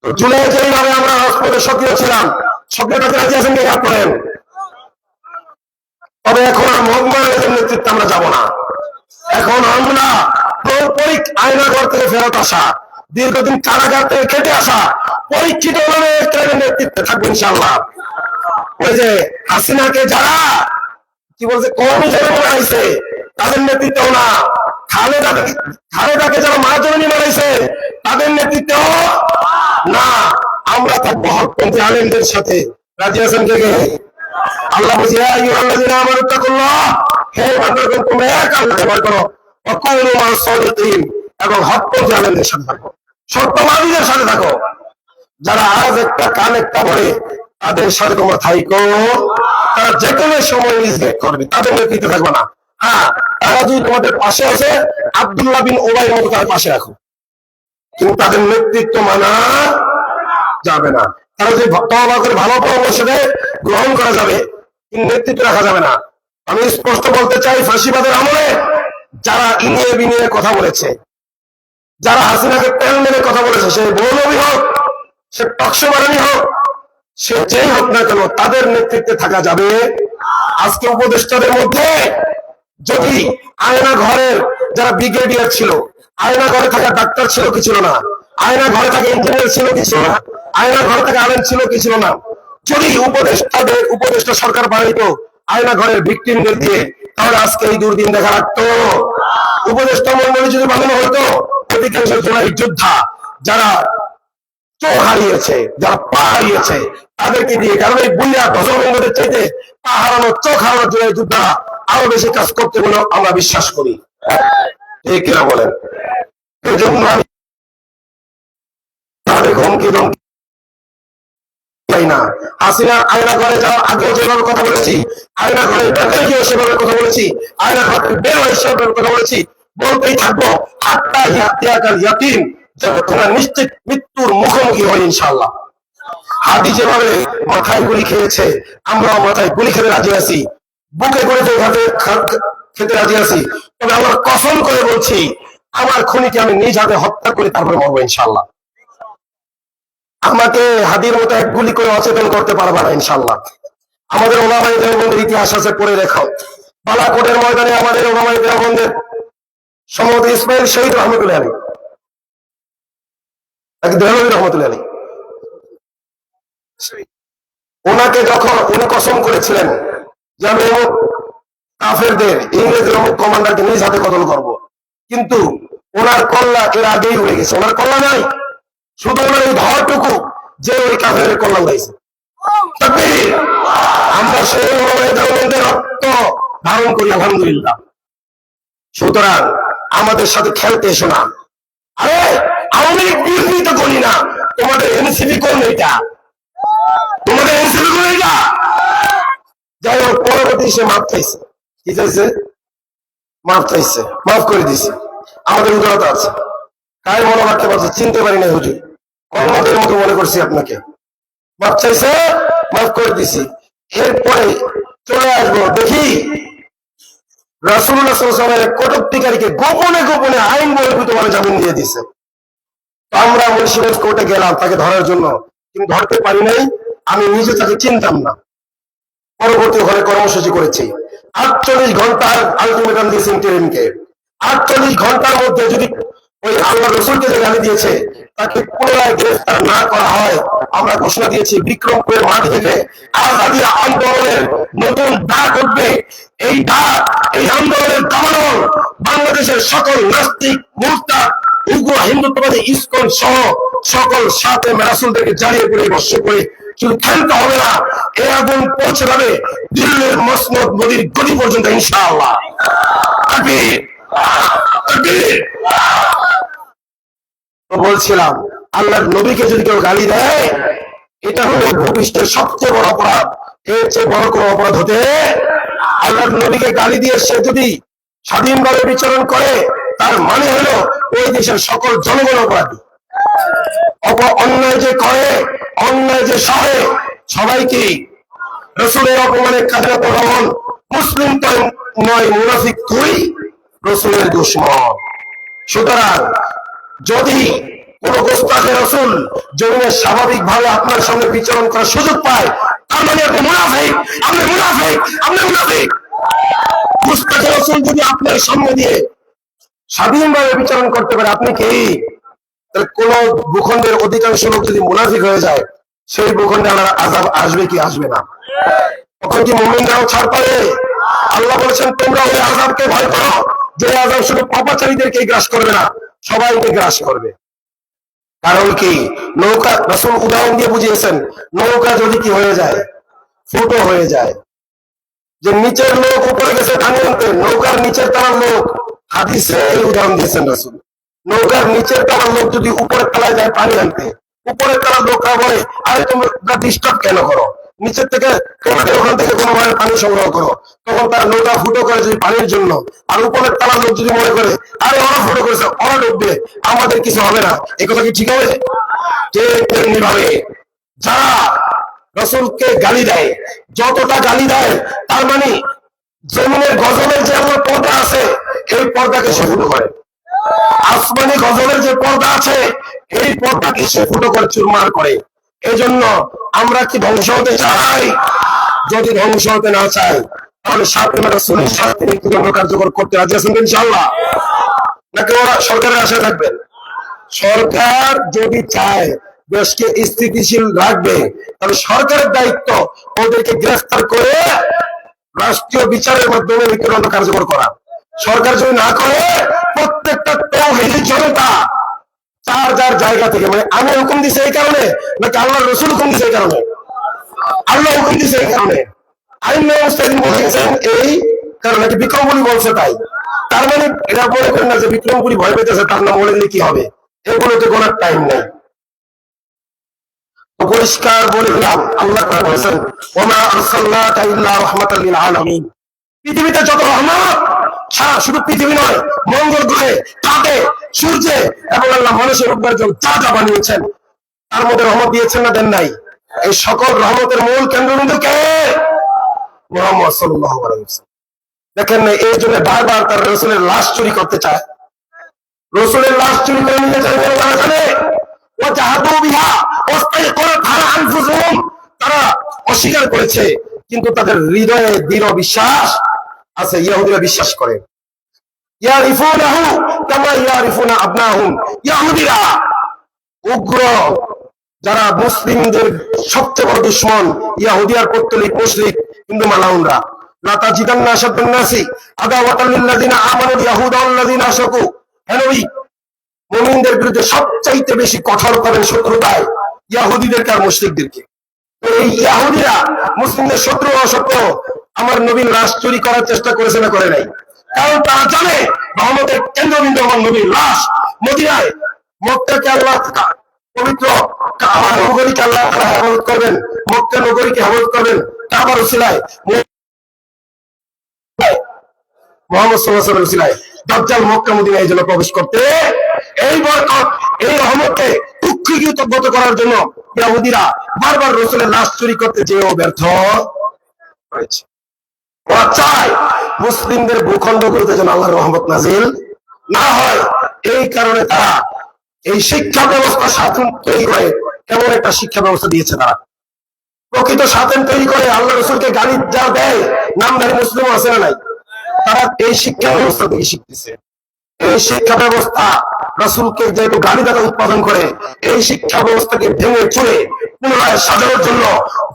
জুলাই যেভাবে আমরা রাজপথে সক্রিয় ছিলাম, সক্রিয়তাকে রাজি আছেন কি করেন? তবে এখন আর মহামারীর নেতৃত্বে আমরা যাব না। এখন আমরা পৌরপরিক আয়নাঘর থেকে ফেরত আসা, দীর্ঘদিন কারাগার থেকে খেটে আসা পরীক্ষিত নেতৃত্বে থাকবে ইনশাআল্লাহ। ওই যে হাসিনাকে যারা কি বলছে কমই যারা বানাইছে তাদের নেতৃত্ব না, খালেদাকে যারা মহাজনী বানাইছে তাদের নেতৃত্ব না। আমরা থাকবো হকপন্থী আলেমদের সাথে। রাজি আছেন কে? আল্লাহ বলছে, ইয়া আইয়ুহাল্লাযীনা আমানু তাকুল্লাহ, হে বান্দাগণ তোমরা এক আল্লাহকে ভয় করো, ওয়া কুনু মা'আস সাদিকিন, এবং হকপন্থী আলেমদের সাথে থাকো, সত্যবাদীদের সাথে থাকো। যারা আজ একটা কাল একটা বলে তাদের সাথে তোমরা থাইকো, তারা যে কোনো সময় মিসগাইড করবে, তাদের নেতৃত্বে থাকবে না। হ্যাঁ, তারা যদি তোমাদের পাশে আছে, আব্দুল্লাহ বিন উবাইর মতো তার পাশে রাখো, কিন্তু তাদের নেতৃত্ব মানা যাবে না। তারা যদি তওবা করে ভালো পরামর্শ দেয় গ্রহণ করা যাবে, কিন্তু নেতৃত্ব রাখা যাবে না। আমি স্পষ্ট বলতে চাই, ফাঁসিবাদের আমলে যারা ইনিয়ে বিনিয়ে কথা বলেছে, যারা হাসিনাকে তেল মেরে কথা বলেছে, সে মৌলবী হোক, সে টকশোবারানি হোক, সে যেই হোক না কেন, তাদের নেতৃত্বে থাকা যাবে। আজকে উপদেষ্টাদের মধ্যে যদি আয়না ঘরের যারা ব্রিগেডিয়ার ছিল, আয়না ঘরে থাকা ডাক্তার ছিল কি ছিল না, আয়না ঘরে থাকা ইঞ্জিনিয়ার ছিল কি ছিল না, আয়না ঘরে থাকা আলেম ছিল কি ছিল না, যদি উপদেষ্টা সরকার বানাইতো আয়না ঘরের ভিকটিমদের দিয়ে, তাহলে আজকে এই দুর্দিন দেখা লাগতো। উপদেষ্টা মন্ডলী যদি বানানো হতো, অধিকাংশ জুলাই যোদ্ধা যারা চোখ হারিয়েছে, যারা পা হারিয়েছে, তাদেরকে দিয়ে, কারণ এই বুইয়া ধ্বজভঙ্গদের চাইতে পা হারানো, চোখ হারানো জুলাই যোদ্ধা আরো বেশি কাজ করতে বলে আমরা বিশ্বাস করি। ঠিক কিনা বলেন? এই জন্য আমি তাদের হুমকি ধমকি চাই না। হাসিনা আয়না ঘরে যাওয়ার আগে যেভাবে কথা বলেছি, আয়না ঘরে গিয়ে সেভাবে কথা বলেছি, আয়না ঘরে বের হয়ে সেভাবে কথা বলেছি, বলতেই থাকবো। হাত্তা ইয়াতিয়াকাল ইয়াকিন, তোমরা নিশ্চিত মৃত্যুর মুখোমুখি হয় ইনশাআল্লাহ। হাদি যেভাবে মাথায় গুলি খেয়েছে, আমরাও মাথায় গুলি খেতে রাজি আছি, বুকে করে খেতে রাজি আছি। তবে আমার কসম করে বলছি, আমার খুনিকে আমি নিজ হাতে হত্যা করে তারপরে মরবো ইনশাল্লাহ। আমাকে হাদির মতো এক গুলি করে অচেতন করতে পারবে না ইনশাল্লাহ। আমাদের ওলামায়ে দেওবন্দের ইতিহাস আছে, পড়ে রেখো। বালাকোটের ময়দানে আমাদের ওলামায়ে দেওবন্দের সম্ভবত ইসমাইল শহীদ রহমতুল্লাহ আলী, দেহলভী রহমতুল্লাহ আলী, ওনাকে যখন উনি কসম করেছিলেন যে আমি অমুক কাফেরদের, ইংরেজদের অমুক কমান্ডারকে নিজ হাতে কতল করব, কিন্তু ওনার কল্লা এর আগেই উড়ে গেছে। ওনার কল্লা নাই, শুধু ওনার এই ধরটুকু যে ওই কাফেরের কল্লা উড়াইছে। আমরা সেই রক্ত ধারণ করি আলহামদুলিল্লাহ। সুতরাং আমাদের সাথে খেলতে এসো না। আরে আওয়ামী লীগ বিএনপি তো করি না, তোমাদের এনসিপি কোন এটা, তোমাদের এনসিপি কোন এটা। যাই হোক, পরবর্তী সে মাফ চাইছে, কি চাইছে? মাফ চাইছে, মাফ করে দিছে। আমাদের উদারতা আছে। কার মনে রাখতে পারছে চিনতে পারি না হুজুর, আমাদের মতো মনে করছি আপনাকে। মাফ চাইছে, মাফ করে দিছি। এরপরে চলে আসবো, দেখি রাসূলুল্লাহ সাল্লাল্লাহু আলাইহি ওয়াসাল্লামের কটুক্তিকারীকে গোপনে গোপনে আইন বহির্ভূতভাবে জামিন দিয়ে দিছে। তো আমরা মুন্সিগঞ্জ কোর্টে গেলাম তাকে ধরার জন্য, কিন্তু ধরতে পারি নাই। আমি নিজে তাকে চিনতাম না। পরবর্তী ওখানে কর্মসূচি করেছি। 48 ঘন্টার আলটিমেটাম দিয়েছেন টেরিমকে। 48 ঘন্টার মধ্যে যদি ওই আল্লাহ রসুলকে যে গালি দিয়েছে তাকে পুনরায় গ্রেফতার না করা হয়, আমরা ঘোষণা দিয়েছি বিক্রমপুরের মাঠ থেকে আজাদী আন্দোলনের নতুন ডাক উঠবে। এই ডাক, এই আন্দোলনের দামানল বাংলাদেশের সকল নাস্তিক, মুরতাদ, উগ্র হিন্দুত্ববাদী ইসকন সহ সকল সাথে রাসূলদেরকে জ্বালিয়ে পুড়ে ভস্ম করে শুধু খেলতে হবে না, এই আগুন পৌঁছে যাবে দিল্লির মসনদ নদীর গদি পর্যন্ত ইনশাআল্লাহ। তাকবীর, তাকবীর। বলছিলাম, আল্লাহর নবীকে যদি কেউ গালি দেয়, এটা হলো ভূপৃষ্ঠের সবচেয়ে বড় অপরাধ। এর চেয়ে বড় কোনো অপরাধ হতে, আল্লাহর নবীকে গালি দিয়ে সে যদি স্বাধীনভাবে বিচরণ করে, তার মানে হলো ওই দেশের সকল জনগণ অপরাধী। অন্যায় যে করে, অন্যায় যে সহে, সবাইকে রসুলের অপমানে কাজে প্রভাবন। মুসলিম তো নয়, মুনাফিক তুই রসুলের দুশমন। সুতরাং যদি কোন গোস্তাখে রসুল জমিনে স্বাভাবিকভাবে আপনার সঙ্গে বিচরণ করার সুযোগ পায়, তার মানে আপনি মুনাফিক, আপনি মুনাফিক, আপনি মুনাফিক। গোস্তাখে রসুল যদি আপনার সামনে দিয়ে স্বাধীনভাবে বিচরণ করতে পারে, আপনি কি? তাহলে কোন ভূখণ্ডের অধিকাংশ লোক যদি মুনাফিক হয়ে যায়, সেই ভূখণ্ডে আল্লাহর আযাব আসবে কি আসবে না? তখন কি মুমিনরাও ছাড় পাবে? আল্লাহ বলেছেন, তোমরা ওই আযাবকে ভয় করো, যে আযাব শুধু পাপাচারীদেরকে গ্রাস করবে না, সবাইকে গ্রাস করবে। কারণ কি? নৌকা, রাসূল উদাহরণ দিয়ে বুঝিয়েছেন, নৌকা যদি কি হয়ে যায়, ফুটো হয়ে যায়, যে নিচের লোক উপরে গেছে পানি আনতে, নৌকার নিচের তলার লোক, হাদিসে এই উদাহরণ দিয়েছেন রাসূল। নৌকার নিচের তলার লোক যদি উপরের তলায় যায় পানি আনতে, উপরের তলার লোকরা বলে, আরে তোমরা ডিস্টার্ব কেন করো, নিচের থেকে তোমাদের ওখান থেকে কোনোভাবে পানি সংগ্রহ করো। তখন তার নৌকা ফুটো করে যদি পানির জন্য, আর উপরের তলার লোক যদি মনে করে আরে ওরা ফুটো করেছে, ওরা ডুববে, আমাদের কিছু হবে না, এ কথা কি ঠিক হবে? ঠিক তেমনি ভাবে যারা রাসূলকে গালি দেয়, যতটা গালি দেয়, তার মানে জমিনের গজলের যে আমার পর্দা আছে, এই পর্দাকে সে ফুটো করে। আসমানি গজলের যে পর্দা আছে, এই পর্দাকে সে ফুটো করে চুরমার করে। এই জন্য আমরা কি ধ্বংস হতে চাই? যদি ধ্বংস হতে না চাই, তাহলে রাসূলের সাথে মৃত্যুদণ্ড কার্যকর করতে রাজি আছেন ইনশাআল্লাহ? নাকি ওরা সরকারের আশায় থাকবেন? সরকার যদি চায় দেশকে স্থিতিশীল রাখবে, তাহলে সরকারের দায়িত্ব ওদেরকে গ্রেফতার করে রাষ্ট্রীয় বিচারের মাধ্যমে মৃত্যুদণ্ড কার্যকর করা। সরকার যদি না করে, প্রত্যেকটা তাওহীদি জনতা যার যার জায়গা থেকে, মানে আমি হুকুম দিছি এই কারণে, নাকি আল্লাহ রসুল হুকুম দিছে এই কারণে? আল্লাহ হুকুম দিছে এই কারণে, আইন ব্যবস্থা বলেছেন এই কারণে, নাকি বিক্রমপুরী বলছে তাই? তার মানে এটা বলে করেন না যে বিক্রমপুরী ভয় পেতেছে, তার নাম বলে দিলে কি হবে? এগুলোতে কোনো টাইম নেই। পরিষ্কার বলে দিলাম, আল্লাহ বলেছেন, ওমা আরসালনাকা ইল্লা রাহমাতাল লিল আলামিন। পৃথিবীতে যত রহমত, শুধু পৃথিবী নয়, মঙ্গল গ্রহে, চাঁদে, সূর্যে এবং আল্লাহ মানুষের উপর যা যা বানিয়েছেন, তার মধ্যে রহমত দিয়েছেন না দেন নাই? এই সকল রহমতের মূল কেন্দ্রবিন্দু কে? মুহাম্মদ সাল্লাল্লাহু আলাইহি ওয়াসাল্লাম। দেখেন না, এই জন্য বারবার তার রসুলের লাশ চুরি করতে চায়। রসুলের লাশ চুরি করে নিয়ে যায় তারা জানে ও জাহাদু বিহা তারা অস্বীকার করেছে, কিন্তু তাদের হৃদয়ে দৃঢ় বিশ্বাস আছে। ইহুদিরা বিশ্বাস করে ইয়ারিফুনাহু কামা ইয়ারিফুনা আবনাহুম। ইহুদিরা উগ্র, যারা মুসলিমদের সবচেয়ে বড় দুশমন, ইহুদি আর পৌত্তলিক মুশরিক হিন্দু মালাউনরা। লা তাজিদান্না আশাদ্দান নাসি আদাওয়াতাল লিল্লাযিনা আমানু ইয়াহুদা ওয়াল্লাযিনা আশরাকু। হে নবী, মুমিনদের বিরুদ্ধে সবচাইতে বেশি কঠোর করেন শত্রুতায় ইহুদিদেরকে আর মুশরিকদেরকে। এই ইহুদিরা মুসলিমদের শত্রু অসত্য আমার নবীর লাশ চুরি করার চেষ্টা করেছে না করে নাই? কারণ তারা জানে রহমতের কেন্দ্রবিন্দু আমার নবীর লাশ মদিনায়। মক্কাকে আল্লাহ পবিত্র কাবার নগরীকে আল্লাহ হেফাজত করবেন, মক্কা নগরীকে হেফাজত করবেন কাবার উসিলায়, মুহাম্মদ সাল্লাল্লাহু আলাইহি ওয়াসাল্লামের উসিলায়। দাজ্জাল মক্কা মদিনায় যেন প্রবেশ করতে এই বরকত, এই রহমতকে কৃতজ্ঞতা করার জন্য ইহুদিরা বারবার রাসূলের লাশ চুরি করতে যেও ব্যর্থ হয়েছে। ওরা চায় মুসলিমদের ভূখণ্ডগুলোতে যেন আল্লাহর রহমত নাজিল না হয়। এই কারণে তারা এই শিক্ষা ব্যবস্থা স্বাধীন তৈরি করে। কেমন একটা শিক্ষা ব্যবস্থা দিয়েছে তারা, প্রকৃত স্বাধীন তৈরি করে। আল্লাহ রসুলকে গালি যা দেয়, নামধারী মুসলিম আছে না নাই, তারা এই শিক্ষা ব্যবস্থা থেকে শিখতেছে। এই শিক্ষা ব্যবস্থা রাসূলকে যেহেতু গালি দ্বারা উৎপাদন করে, এই শিক্ষা ব্যবস্থাকে ভেঙে চুরে পুনরায় সাজানোর জন্য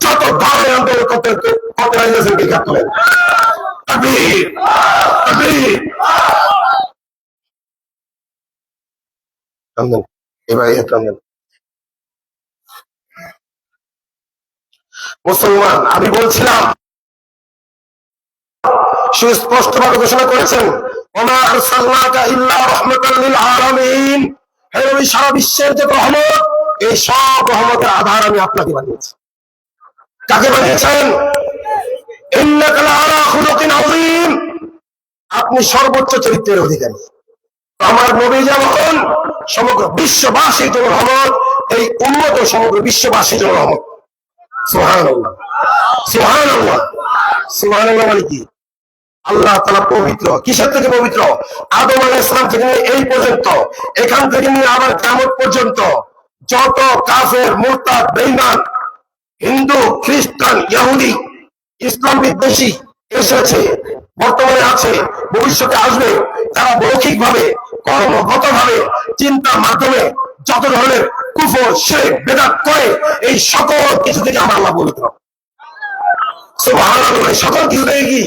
যত ধরনের আন্দোলন করতে করেন। তাকবীর, তাকবীর। মুসলমান, আমি বলছিলাম সুস্পষ্টভাবে ঘোষণা করেছেন ওমা আরসালনাকা ইল্লা রাহমাতাল লিল আলামিন। হে নবী, সারা বিশ্বের যে রহমত, এই সব রহমতের আধার আমি আপনাকে বানিয়েছি। কাকে বানিয়েছেন? ইন্নাকা লাআলা খুলুকিন আযীম। আপনি সর্বোচ্চ চরিত্রের অধিকারী। আমার নবী যেমন সমগ্র বিশ্ববাসীর জন্য রহমত, এই উম্মত সমগ্র বিশ্ববাসীর জন্য রহমত। সুবহানাল্লাহ, সুবহানাল্লাহ, সুবহানাল্লাহ। মানে কি? আল্লাহ তাআলা পবিত্র। কিসের থেকে পবিত্র? আদম আলাইহিস সালাম থেকে নিয়ে এই পর্যন্ত, এখান থেকে নিয়ে আবার কিয়ামত পর্যন্ত যত কাফের, মুরতাদ, বেঈমান, হিন্দু, খ্রিস্টান, ইহুদি, ইসলাম বিদ্বেষী এসেছে, বর্তমানে আছে, ভবিষ্যতে আসবে, তারা মৌখিকভাবে, কর্মগতভাবে, চিন্তার মাধ্যমে যত ধরনের কুফর, শিরক, বিদআত করে, এই সকল কিছু থেকে আমার আল্লাহ পবিত্র। সুবহানাল্লাহ। সকল কিছু থেকে কি?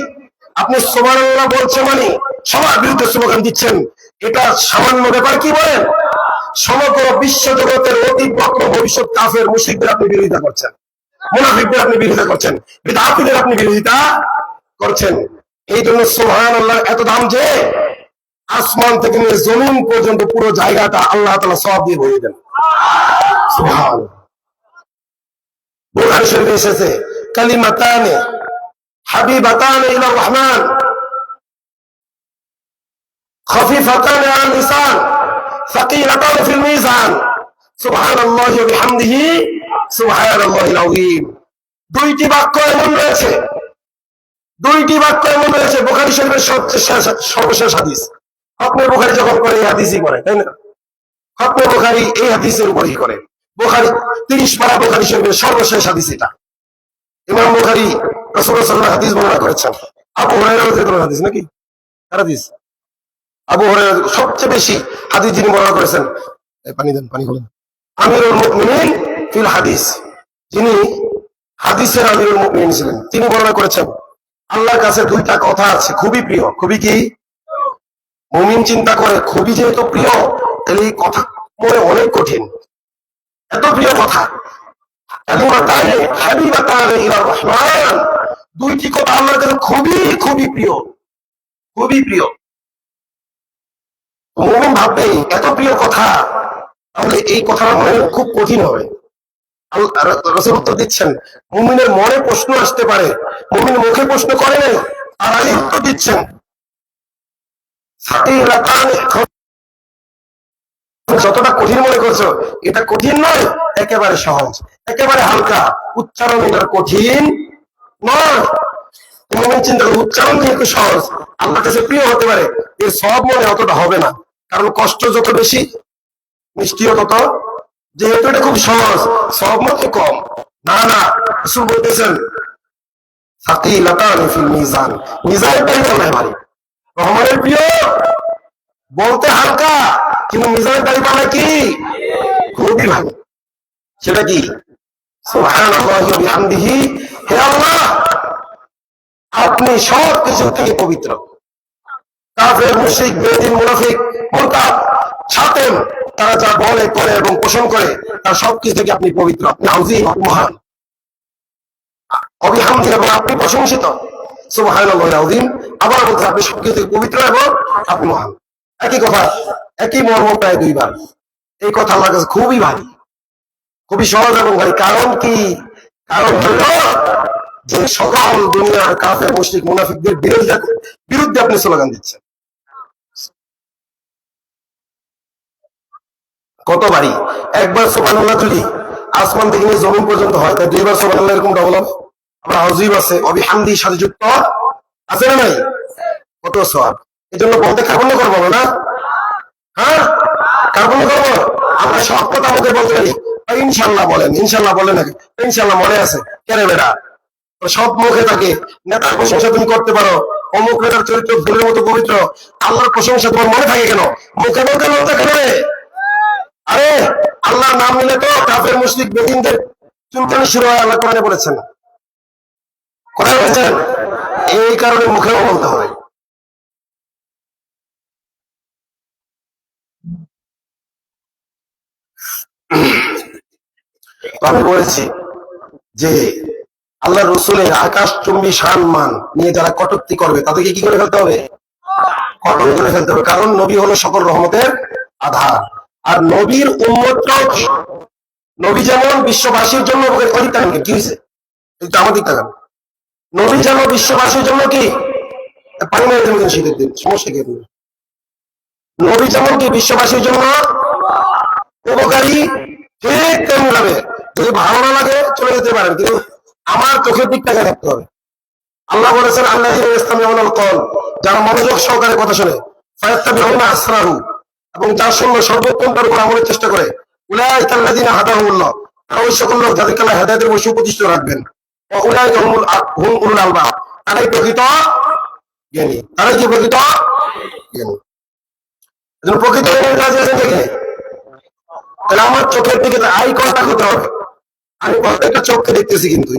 আপনি সুবহানাল্লাহ বলছেন মানে সবার বিরুদ্ধে স্লোগান দিচ্ছেন, এটা সামান্য ব্যাপার কি বলেন? সমগ্র বিশ্ব জগতের অতি বক্র ভবিষ্যৎ কাফের মুশরিকদের আপনি বিরোধিতা করছেন, মুনাফিকদের আপনি বিরোধিতা করছেন, বিদআতীদের আপনি বিরোধিতা করছেন। এই জন্য সুবহানাল্লাহ এত দাম যে আসমান থেকে নিয়ে জমিন পর্যন্ত পুরো জায়গাটা আল্লাহ তাআলা সওয়াব দিয়ে ভরিয়ে দেন। সুবহানাল্লাহ। বুখারী শরীফে এসেছে কালিমাতানে হাবিবাতানে ইলার রহমান খাফিফাতানে আলাল লিসান সাকিলাতানে ফিল মিজান সুবহানাল্লাহি ওয়া বিহামদিহি সুবহানাল্লাহিল আযীম। দুইটি বাক্য এমন রয়েছে, দুইটি বাক্য এমন রয়েছে বুখারী শরীফের সর্বশেষ হাদিস। আপনার বুখারী যখন করে এই হাদিসই করে, তাই না? আপনার বুখারী এই হাদিসের উপরই করে। বুখারী 30 পারা বুখারী শরীফের সর্বশেষ হাদিস এটা। ইমাম বুখারী রাসূলুল্লাহ সাল্লাল্লাহু আলাইহি হাদিস বর্ণনা করেছেন। আবু হুরায়রা রাদিয়াল্লাহু হাদিস নাকি? হাদিস আবু হুরায়রা সবচেয়ে বেশি হাদিস যিনি বর্ণনা করেছেন, পানি দেন, পানি খোলেন, আমিরুল মুমিনিন ফিল হাদিস, যিনি হাদিসের আমিরুল মুমিনিন ছিলেন, তিনি বর্ণনা করেছেন আল্লাহর কাছে দুইটা কথা আছে খুবই প্রিয়। খুবই কি? মুমিন চিন্তা করে খুবই যেহেতু প্রিয়, তাহলে এই কথা মনে অনেক কঠিন, এত প্রিয় কথা। দুইটি কথা আল্লাহর কাছে খুবই খুবই প্রিয়, খুবই প্রিয়। মুমিন ভাববে এত প্রিয় কথা, তাহলে এই কথাটা মনে খুব কঠিন হবে। রাসূল উত্তর দিচ্ছেন, মুমিনের মনে প্রশ্ন আসতে পারে, মুমিন মুখে প্রশ্ন করে নাই, আর আলী উত্তর দিচ্ছেন যতটা কঠিন মনে করছো, এটা কঠিন নয়, একেবারে সহজ, একেবারে হালকা। উচ্চারণ এটা কঠিন নয়। তুমি চিন্তা করো, উচ্চারণ যেহেতু সহজ, আল্লাহর কাছে প্রিয় হতে পারে, এর সব মনে অতটা হবে না, কারণ কষ্ট যত বেশি মিষ্টিও তত। যেহেতু এটা খুব সহজ, সব মনে কম। না না, রাসূল বলতেছেন সাকিলাতানি ফিল মিজান, মিজানটাই আল্লাহ ভারী। রহমানের প্রিয় বলতে হালকা, কিন্তু মিজানের দাড়ি পাল্লা কি খুবই ভালো। সেটা কি? সুবহানাল্লাহি ওয়া বিহামদিহি, হে আল্লাহ আপনি সব কিছু থেকে পবিত্র। কাফের, মুশরিক, বেঈমান, মুনাফিক, মুরতাদ, শাতেম, তারা যা বলে করে এবং পোষণ করে তার সবকিছু থেকে আপনি পবিত্র, আপনি আযীম, মহান, অবিহামদি, এবং আপনি প্রশংসিত। সুবহানাল্লাহি আযীম। আবার বলতে আপনি সবকিছু থেকে পবিত্র এবং আপনি মহান। একই কথা, একই মর্ম প্রায় দুইবার। এই কথা আমার কাছে খুবই ভারী, খুবই সহজ এবং ভারী। কারণ কি? কারণ হলো যে সকল দুনিয়ার কাফের, মুশরিক, মুনাফিকদের বিরুদ্ধে আপনি স্লোগান দিচ্ছেন। কত বাড়ি? একবার সুবহানাল্লাহ যদি আসমান থেকে নিয়ে জমিন পর্যন্ত হয়, তাই দুইবার সুবহানাল্লাহ এরকম ডবল হবে। আমরা আযীম আছে, অবিহামদির সাথে যুক্ত আছে না নাই? কত সওয়াব। এই জন্য বলতে কার্পণ্য করবো না। হ্যাঁ, কার্পণ্য করবো। আমরা সব কথা আমাদের বলতে পারি, ইনশাল্লাহ বলেন, ইনশাল্লাহ বলেন, নাকি ইনশাল্লাহ মনে আছে কেন বেড়া? সব মুখে থাকে। নেতার প্রশংসা তুমি করতে পারো, অমুক নেতার চরিত্র ফুলের মতো পবিত্র, আল্লাহর প্রশংসা তোমার মনে থাকে কেন? মুখে মুখে বলতে কেন? আরে আল্লাহর নাম নিলে তো কাফের, মুশরিক, বেঈমানদের চুলকানি শুরু হয়। আল্লাহ কোরআনে বলেছেন, কোরআনে বলেছেন, এই কারণে মুখেও বলতে হয়। আমি বলেছি যে আল্লাহ রসুলের আকাশ চুম্বী সম্মান নিয়ে যারা কটূক্তি করবে তাদেরকে কি করে ফেলতে হবে? কটন করে ফেলতে হবে। কারণ নবী হলো সকল রহমতের আধার। আর নবীর উম্মতরাও, নবী যেমন বিশ্ববাসীর জন্য কি হয়েছে, একটু আমাদের তাকান। নবী যেন বিশ্ববাসীর জন্য কি পানি মেরে দেবেন শীতের দিন, সমস্যা কি? নবী যেমন কি বিশ্ববাসীর জন্য উপকারী, ঠিক তেমন ভাবে যদি ভালো না লাগে চলে যেতে পারেন, কিন্তু আমার চোখের দিকটাকে দেখতে হবে। আল্লাহ বলেছেন, আল্লাহ কল, যারা মনোযোগ সহকারে কথা শোনে, ফায়াত্তাবিউনা আসরাহু, এবং যার সঙ্গে সর্বোত্তমটার উপর আমলের চেষ্টা করে, উলাইকা আল্লাযিনা হাদাহুল্লাহ, ওই সকল লোক যাদেরকে আল্লাহ হেদায়েতের বশে উপদিষ্ট রাখবেন, উলাইকা হুম উলুল আলবাব, তারাই প্রকৃত জ্ঞানী। তারাই কি প্রকৃত জ্ঞানী? প্রকৃত কাজ আছে দেখে, তাহলে আমার চোখের দিকে আই কন্টাক্ট হতে হবে। আমি প্রত্যেকটা চোখকে দেখতেছি কিন্তু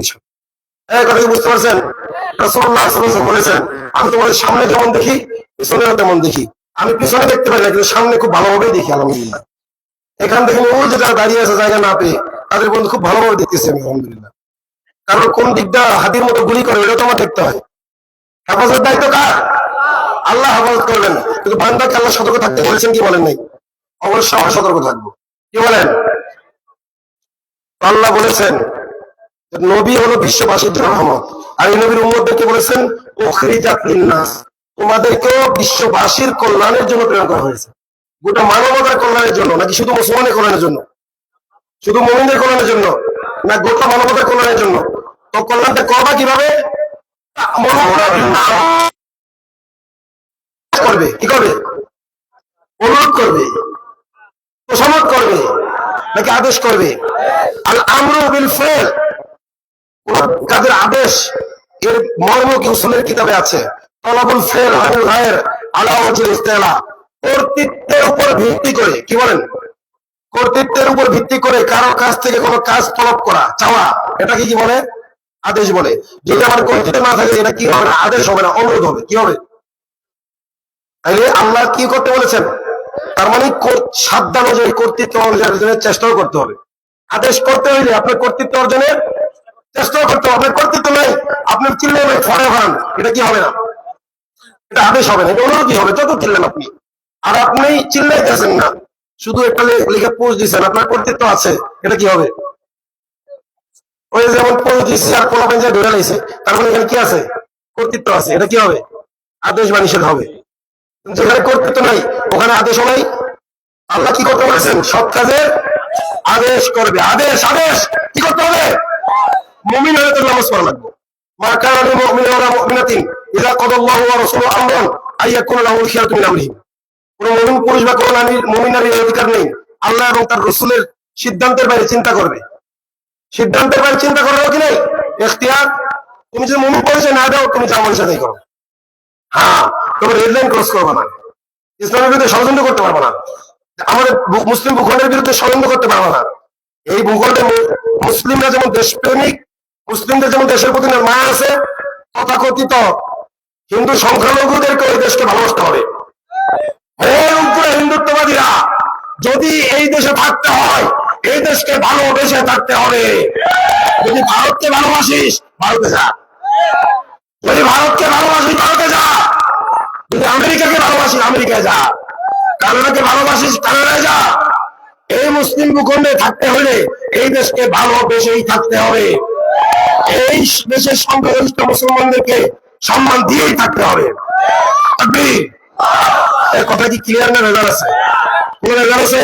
কথা কি বুঝতে পারছেন? রাসূলুল্লাহ সাল্লাল্লাহু আলাইহি ওয়াসাল্লাম বলেছেন, আমি তোমাদের সামনে যেমন দেখি পিছনেও তেমন দেখি। আমি পিছনে দেখতে পারি না, কিন্তু সামনে খুব ভালোভাবেই দেখি। আলহামদুলিল্লাহ, এখান থেকে ওই যে যারা দাঁড়িয়ে আছে জায়গা না পেয়ে, তাদের বন্ধু খুব ভালোভাবে দেখতেছি আমি, আলহামদুলিল্লাহ। কারণ কোন দিকটা হাতির মতো গুলি করে এটা তোমার দেখতে হয়। হেফাজত দায়িত্ব কার? আল্লাহ হেফাজত করবেন, কিন্তু বান্দাকে আল্লাহ সতর্ক থাকতে বলেছেন কি বলেন নাই? অবশ্যই আমরা সতর্ক থাকবো। কি বলেন? আল্লাহ বলেছেন নবী হলো বিশ্ববাসীর জন্য রহমত, আর এই নবীর উম্মতদেরকে বলেছেন উখরিজাত লিন্নাস, তোমাদেরকেও বিশ্ববাসীর কল্যাণের জন্য প্রেরণ করা হয়েছে। গোটা মানবতার কল্যাণের জন্য, নাকি শুধু মুসলমানের কল্যাণের জন্য? শুধু মুমিনদের কল্যাণের জন্য না, গোটা মানবতার কল্যাণের জন্য? তো কল্যাণটা করবা কিভাবে? করবে কি করবে? অনুরোধ করবে, তোষামত করবে, নাকি আদেশ করবে? আল আমরু বিল ফা'ল, কাদের আদেশ, এর মর্ম কি উসুলের কিতাবে আছে। তালাবুল ফা'ল আনিল গায়র আলা ওয়াজিল ইস্তিলা, কর্তৃত্বের উপর ভিত্তি করে, কি বলেন? কর্তৃত্বের উপর ভিত্তি করে কারো কাছ থেকে কোনো কাজ তলব করা, চাওয়া, এটাকে কি বলে? আদেশ বলে। যদি আমার কর্তৃত্ব না থাকে এটা কি হবে না? আদেশ হবে না, অনুরোধ হবে। কি হবে? তাইলে আল্লাহ কি করতে বলেছেন? তার মানে সাধ্যানুযায়ী কর্তৃত্ব অর্জনের চেষ্টাও করতে হবে। আদেশ করতে হইলে আপনার কর্তৃত্ব অর্জনের চেষ্টাও করতে হবে। আপনার কর্তৃত্ব নেই, আপনি চিল্লেন ফরে ভান, এটা কি হবে না? এটা আদেশ হবে না, এটা অনুরোধই হবে। যত চিল্লেন আপনি, আর আপনি চিল্লাইতেছেন না, শুধু একটা লিখে পোস্ট দিচ্ছেন, আপনার কর্তৃত্ব আছে, এটা কি হবে? ওই যেমন পোস্ট দিচ্ছে আর কোনো পেঞ্জায় ধরে লাইছে, তার মানে এখানে কি আছে? কর্তৃত্ব আছে, এটা কি হবে? আদেশ বা নিষেধ হবে। যেখানে কর্তৃত্ব নাই ওখানে আদেশও নাই, আল্লাহ কি করতে বলেছেন? সৎ কাজের আদেশ করবে। আদেশ আদেশ কি করতে হবে? মুমিন হলে তো নামাজ পড়া লাগবে। মা কানা লিল মুমিনিন ওয়া মুমিনাতিন ইযা কাদাল্লাহু ওয়া রাসূলুহু আমরান আইয়াকুনা লাহুল খিয়ারাতু মিন আমরিহিম। কোন মুমিন পুরুষ বা কোন মুমিন নারীর অধিকার নেই আল্লাহ এবং তার রাসূলের সিদ্ধান্তের বাইরে চিন্তা করবে। সিদ্ধান্তের বাইরে চিন্তা করার কি নেই ইখতিয়ার। তুমি যদি মুমিন পরিচয় না দাও, তুমি জামানের সাথেই করো। হ্যাঁ, তবে রেড লাইন ক্রস করবে না, ইসলামের বিরুদ্ধে ষড়যন্ত্র করতে পারবে না, আমাদের মুসলিম ভূখণ্ডের বিরুদ্ধে ষড়যন্ত্র করতে পারবে না। এই ভূখণ্ডে মুসলিমরা যেমন দেশপ্রেমিক, মুসলিমদের যেমন দেশের প্রতি মায়া আছে, তথাকথিত হিন্দু সংখ্যালঘুদেরকে ওই দেশকে ভালোবাসতে হবে। হিন্দুত্ববাদীরা যদি এই দেশে থাকতে হয়, এই দেশকে ভালোবেসে থাকতে হবে। যদি ভারতকে ভালোবাসিস, ভারতে যা। যদি ভারতকে ভালোবাসিস, ভারতে যা। যদি আমেরিকাকে ভালোবাসিস, আমেরিকায় যা। কানাডাকে ভালোবাসিস, কানাডায় যা। এই মুসলিম ভূখণ্ডে থাকতে হলে এই দেশকে ভালোবেসেই থাকতে হবে। এই দেশের সংখ্যাগরিষ্ঠ মুসলমানদেরকে সম্মান দিয়েই থাকতে হবে। এর কথা কি ক্লিয়ার না? রেজাল্ট আছে? কোন রেজাল্ট আছে?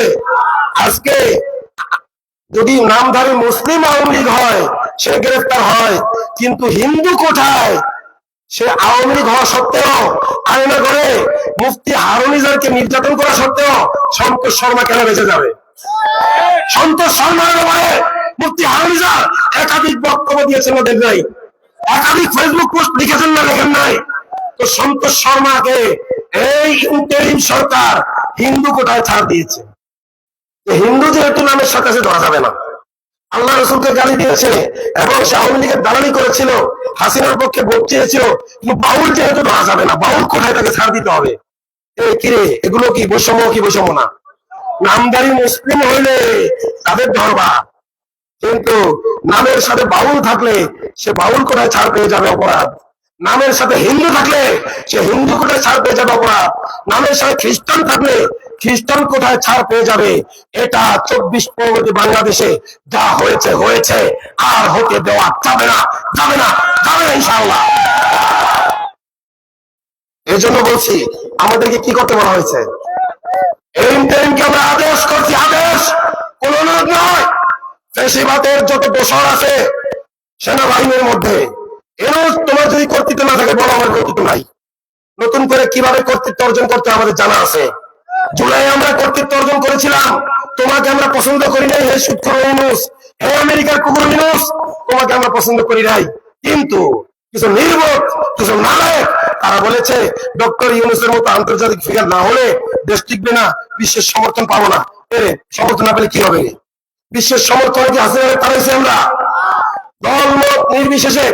আজকে যদি নামধারী মুসলিম আওয়ামী লীগ হয়, সে গ্রেফতার হয়, কিন্তু হিন্দু কোঠায় সে আওয়ামী লীগ হওয়া সত্ত্বেও আয়না করে মুফতি হারুন ইজারকে নির্যাতন করা সত্ত্বেও সন্তোষ শর্মা কেন বেঁচে যাবে? সন্তোষ শর্মার ব্যাপারে মুফতি হারুন ইজার একাধিক বক্তব্য দিয়েছেন না, দেন নাই? একাধিক ফেসবুক পোস্ট লিখেছেন না, লেখেন নাই? তো সন্তোষ শর্মাকে এই ইন্টারিম সরকার হিন্দু কোটায় ছাড় দিয়েছে। হিন্দু যেহেতু নামের সাথে ধরা যাবে না, আল্লাহ রসুলকে গালি দিয়েছে এবং সে আওয়ামী লীগের দালালি করেছিল, হাসিনার পক্ষে ভোট চেয়েছিল, কিন্তু বাউল যেহেতু ধরা যাবে না, বাউল কোথায় তাকে ছাড় দিতে হবে। কিরে, এগুলো কি বৈষম্য? কি বৈষম্য না? নামদারি মুসলিম হইলে তাদের ধরবা, কিন্তু নামের সাথে বাউল থাকলে সে বাউল কোথায় ছাড় পেয়ে যাবে অপরাধ। নামের সাথে হিন্দু থাকলে সে হিন্দু কোথায় ছাড় পেয়ে যাবে অপরাধ। নামের সাথে খ্রিস্টান থাকলে খ্রিস্টান কোথায় ছাড় পেয়ে যাবে। এটা 24 বাংলাদেশে যা হয়েছে হয়েছে, আর হতে দেওয়া যাবে না, যাবে না, যাবে না ইনশাআল্লাহ। এই জন্য বলছি আমাদেরকে কি করতে বলা হয়েছে? এই ইন্টারিমকে আমরা আদেশ করছি, আদেশ, কোন অনুরোধ নয়। ফ্যাসিবাদের যত দোষর আছে সেনাবাহিনীর মধ্যে, তোমার যদি কর্তৃত্ব না থাকে, বলো আমার কর্তৃত্ব নাই। নতুন করে কিভাবে কর্তৃত্ব অর্জন করতে আমাদের জানা আছে। জুলাই আমরা কর্তৃত্ব অর্জন করেছিলাম। তোমাকে আমরা পছন্দ করি নাই, হে সুৎখর ইউনূস, হে আমেরিকার কুকুর ইউনূস, তোমাকে আমরা পছন্দ করি নাই। কিন্তু কিছু নির্বোধ, কিছু নালায়েক তারা বলেছে ডক্টর ইউনূসের মতো আন্তর্জাতিক ফিগার না হলে দেশ টিকবে না, বিশ্বের সমর্থন পাবো না। সমর্থন না পেলে কি হবে? বিশ্বের সমর্থন কি হাসিনা তারাইছি আমরা? দলমত নির্বিশেষে,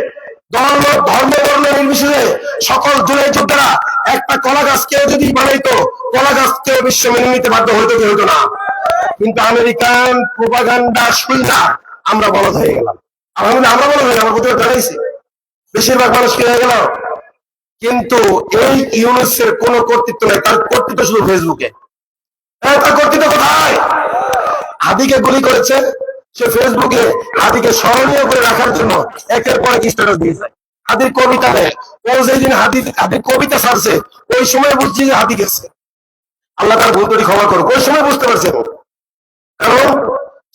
দলমত ধর্ম বর্ণ নির্বিশেষে সকল জুলাই যোদ্ধারা একটা কলা গাছকেও যদি বানাইতো, কলা গাছকেও বিশ্ব মেনে নিতে বাধ্য হইতো কি হইতো না? কিন্তু আমেরিকান প্রোপাগান্ডা শুই না আমরা বলদ হয়ে গেলাম। আমরা বলদ হয়ে, আমার প্রতিবাদ জানাইছি, বেশিরভাগ মানুষ কি হয়ে গেল। কিন্তু এই ইউনূসের কোন কর্তৃত্ব নেই, তার কর্তৃত্ব শুধু ফেসবুকে। তার কর্তৃত্ব কোথায়? হাদিকে গুলি করেছে, সে ফেসবুকে হাদিকে স্মরণীয় করে রাখার জন্য একের পর এক স্ট্যাটাস দিয়েছে। হাদির কবিতা নেই, ও যেদিন হাদির কবিতা ছাড়ছে ওই সময় বুঝছি যে হাদি গেছে। আল্লাহ তার ভুল ত্রুটি ক্ষমা করুক, ওই সময় বুঝতে পারছে। কারণ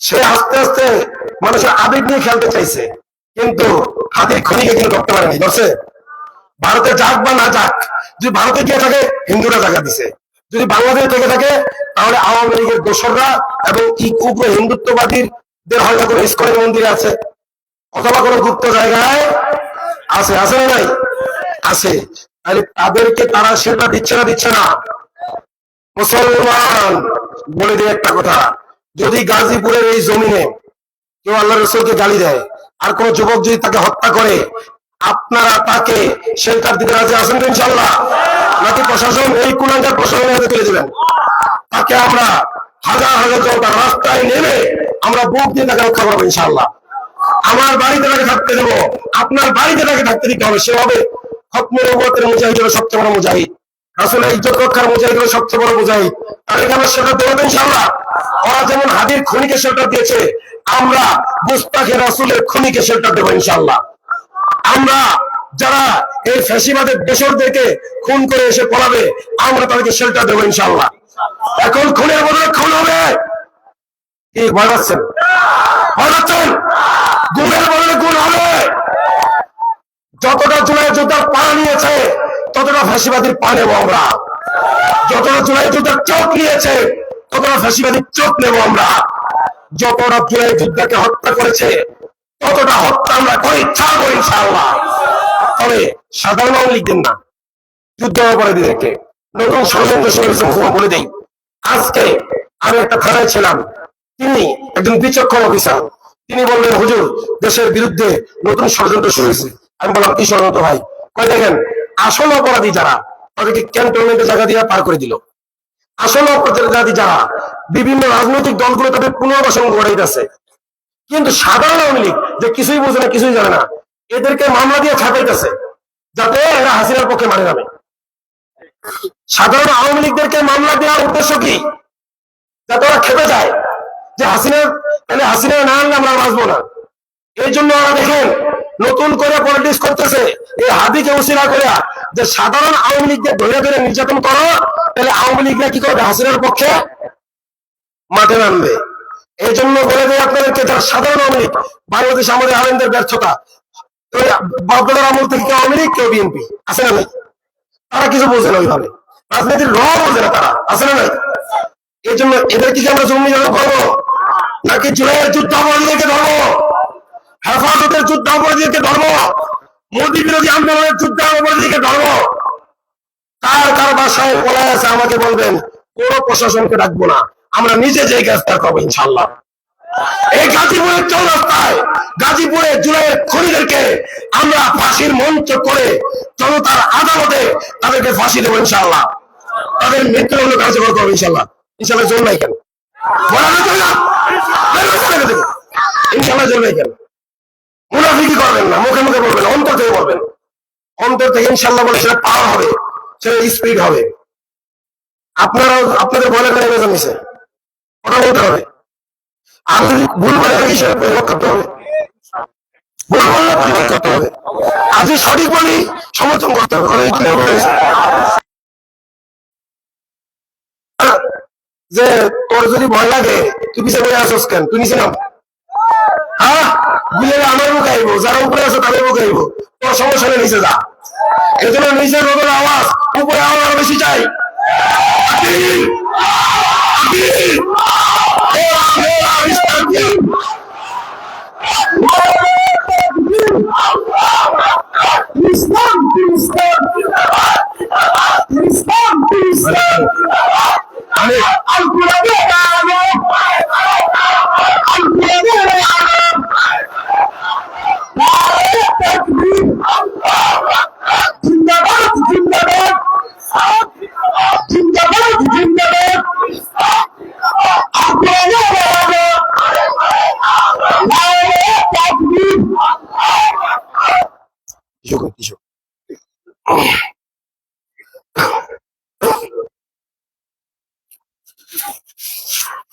সে আস্তে আস্তে মানুষের আবেগ নিয়ে খেলতে চাইছে, কিন্তু হাদির খনিকে কিন্তু ধরতে পারেনি। ধরছে? ভারতে যাক বা না যাক, যদি ভারতে গিয়ে থাকে হিন্দুরা জায়গা দিছে, যদি বাংলাদেশে থেকে থাকে তাহলে আওয়ামী লীগের দোসররা এবং উগ্র হিন্দুত্ববাদীদের হয়তো কোনো ইস্কনের মন্দিরে আছে, অথবা কোনো গুপ্ত জায়গায় আছে। আছে না নাই? আছে। তাহলে তাদেরকে তারা সেটা দিচ্ছে না। মুসলমান বলে দিয়ে একটা কথা, যদি গাজীপুরের এই জমিনে কেউ আল্লাহ রসুলকে গালি দেয়, আর কোন যুবক যদি তাকে হত্যা করে, আপনারা তাকে শেল্টার দিতে রাজি আছেন তো ইনশাআল্লাহ? নাকি প্রশাসন এই কুলাঙ্গার প্রশাসনের হাতে তুলে দেবেন? তাকে আমরা হাজার হাজার জনতা রাস্তায় নেমে আমরা বুক দিয়ে তাকে রক্ষা করবো ইনশাআল্লাহ। আমার বাড়িতে তাকে থাকতে দেবো, আপনার বাড়িতে তাকে থাকতে দিতে হবে। সে হবে খতমে নবুয়তের মুজাহিদ হলো সবচেয়ে বড় মুজাহিদ, রাসূলের ইজ্জত রক্ষার মুজাহিদ হলো সবচেয়ে বড় মুজাহিদ। তাদেরকে আমরা শেল্টার দেবো ইনশাআল্লাহ। ওরা যেমন হাদির খনিকে শেল্টার দিয়েছে, আমরা মুস্তাকে রাসূলের খনিকে শেল্টার দেবো ইনশাআল্লাহ। আমরা যারা এই ফ্যাসিবাদের দেশরদেরকে খুন করে এসে পড়াবে, আমরা তাদেরকে শেল্টার দেবো ইনশাআল্লাহ। এখন খুনের বদলে খুন হবে। কি ভয় পাচ্ছেন? ভয় পাচ্ছেন? গুণের বদলে গুণ হবে। যতটা জুলাই যোদ্ধা পা নিয়েছে ততটা ফাঁসিবাদীর পা নেবো আমরা। যতটা জুলাই যোদ্ধা চোখ নিয়েছে ততটা ফাঁসিবাদীর চোখ নেবো আমরা। যতটা জুলাই যোদ্ধাকে হত্যা করেছে ততটা হত্যা আমরা করে ছাড়বো ইনশাআল্লাহ। তবে সাধারণ আওয়ামী লীগদের না, যুদ্ধ অপরাধীদেরকে নতুন ষড়যন্ত্র শুরু বলে দেই। আজকে আমি একটা থানায় ছিলাম, তিনি একজন বিচক্ষণ অফিসার, তিনি বললেন হুজুর দেশের বিরুদ্ধে নতুন ষড়যন্ত্র শুরু হয়েছে। আমি বললাম কি ষড়যন্ত্র ভাই? কই দেখেন আসল অপরাধী যারা তাদেরকে ক্যান্টনমেন্টে জায়গা দিয়ে পার করে দিল। আসল অপরাধী যারা বিভিন্ন রাজনৈতিক দলগুলো তাদের পুনর্বাসন ঘটাইতেছে, কিন্তু সাধারণ আওয়ামী লীগ যে কিছুই বোঝে না কিছুই জানে না এদেরকে মামলা দিয়ে ছাপাইতেছে যাতে এরা হাসিনার পক্ষে মারে যাবে। সাধারণ আওয়ামী লীগদেরকে মামলা দেওয়ার উদ্দেশ্য কি? যাতে ওরা খেপে যায় যে হাসিনা না আনলে আমরা বাঁচবো না। এই জন্য ওরা দেখেন নতুন করে পলিটিক্স করতেছে এই হাদিকে উসিলা করে যে সাধারণ আওয়ামী লীগদের ধরে ধরে নির্যাতন করো, তাহলে আওয়ামী লীগরা কি করবে? হাসিনার পক্ষে মাঠে নামবে। এই জন্য বলে দেয় আপনাদেরকে, যারা সাধারণ আওয়ামী লীগ, বাংলাদেশ আমাদের আলেমদের ব্যর্থতা, বাপদাদার আমল থেকে কেউ আওয়ামী লীগ কেউ বিএনপি আছে না নাই? তারা কিছু বোঝে না, ওইভাবে রাজনীতির র বোঝে না তারা, আছে না নাই? এই জন্য এদের কি আমরা জমি নির্মাণ করবো নাকি জুলাইয়ের যুদ্ধ অপরাধীদেরকে ধরবো, হেফাজতের যুদ্ধ অপরাধীদেরকে ধরবো, মোদী বিরোধী আন্দোলনের যুদ্ধ অপরাধীদেরকে ধরবো? কার কার বাসায় পলায় আছে আমাকে বলবেন, কোন প্রশাসনকে ডাকবো না, আমরা নিজে যে গ্রেফতার করবো ইনশাল্লাহ। এই গাজীপুরের চৌরাস্তায় গাজীপুরে জুলাইয়ের খুনিদেরকে আমরা ফাঁসির মঞ্চ করে জনতার আদালতে তাদেরকে ফাঁসি দেবো ইনশাল্লাহ। তাদের মৃত্যুদণ্ড কার্যকর করবো ইনশাল্লাহ। ইনশাল্লাহ জোর নাই কেন? ইনশাল্লাহ জোর নাই কেন? মুনাফিকি করবেন না, মুখে মুখে বলবেন, অন্তর থেকে বলবেন। অন্তর থেকে ইনশাল্লাহ বলে সেটা পাওয়ার হবে, সেটা স্পিড হবে। আপনারাও আপনাদের বলে করে নিছে কথা বলতে হবে। আর যদি ভুল বলে সেটা পরিবর্তন করতে হবে, ভুল বললে পরিবর্তন করতে হবে। আর যদি সঠিক বলি সমর্থন করতে হবে। যে তোর যদি ভয় লাগে তুই পিছিয়ে বলে আসোস কেন? তুই নিচে নাম, হ্যাঁ বুঝলে আমার মুখ আইব, যারা উপরে আছে তাদের মুখ আইব, তোর সমস্যা নেই, নিচে যা। এই জন্য নিচের রোগের আওয়াজ উপরে আওয়াজ আরো বেশি চাই।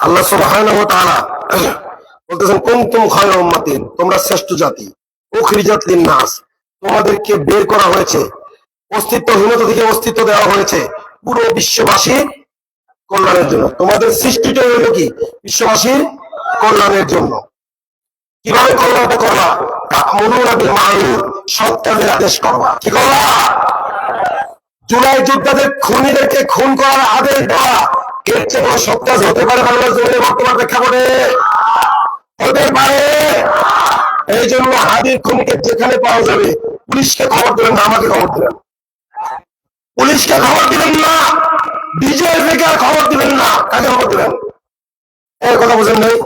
আল্লাহ সুবহানাহু ওয়া তাআলা বলতেছেন কুনতুম খায়রা উম্মাতিন, তোমরা শ্রেষ্ঠ জাতি, উখরিজাত লিন-নাস, তোমাদেরকে বের করা হয়েছে, অস্তিত্বহীনতা থেকে অস্তিত্ব দেওয়া হয়েছে পুরো বিশ্ববাসীর কল্যাণের জন্য। তোমাদের সৃষ্টিটা হলো কি? বিশ্ববাসীর কল্যাণের জন্য। কিভাবে কল্যাণটা করবা? তা'মুরুনা বিল মা'রুফ, সৎ কাজের আদেশ করবা। কি করবা? জুলাই যোদ্ধাদের খুনিদেরকে খুন করার আদেশ দেওয়া, এর চেয়ে বড় সৎ কাজ হতে পারে বাংলাদেশ জমিনের বর্তমান প্রেক্ষাপটে? হতে পারে? এই জন্য হাদির খুনিকে যেখানে পাওয়া যাবে পুলিশকে খবর দেবেন না, আমাকে খবর দেবেন। পুলিশকে খবর দিবেন না, বিজেপিকে খবর দিবেন না, কাকে খবর দিবেন? এই কথা বুঝেন নাই?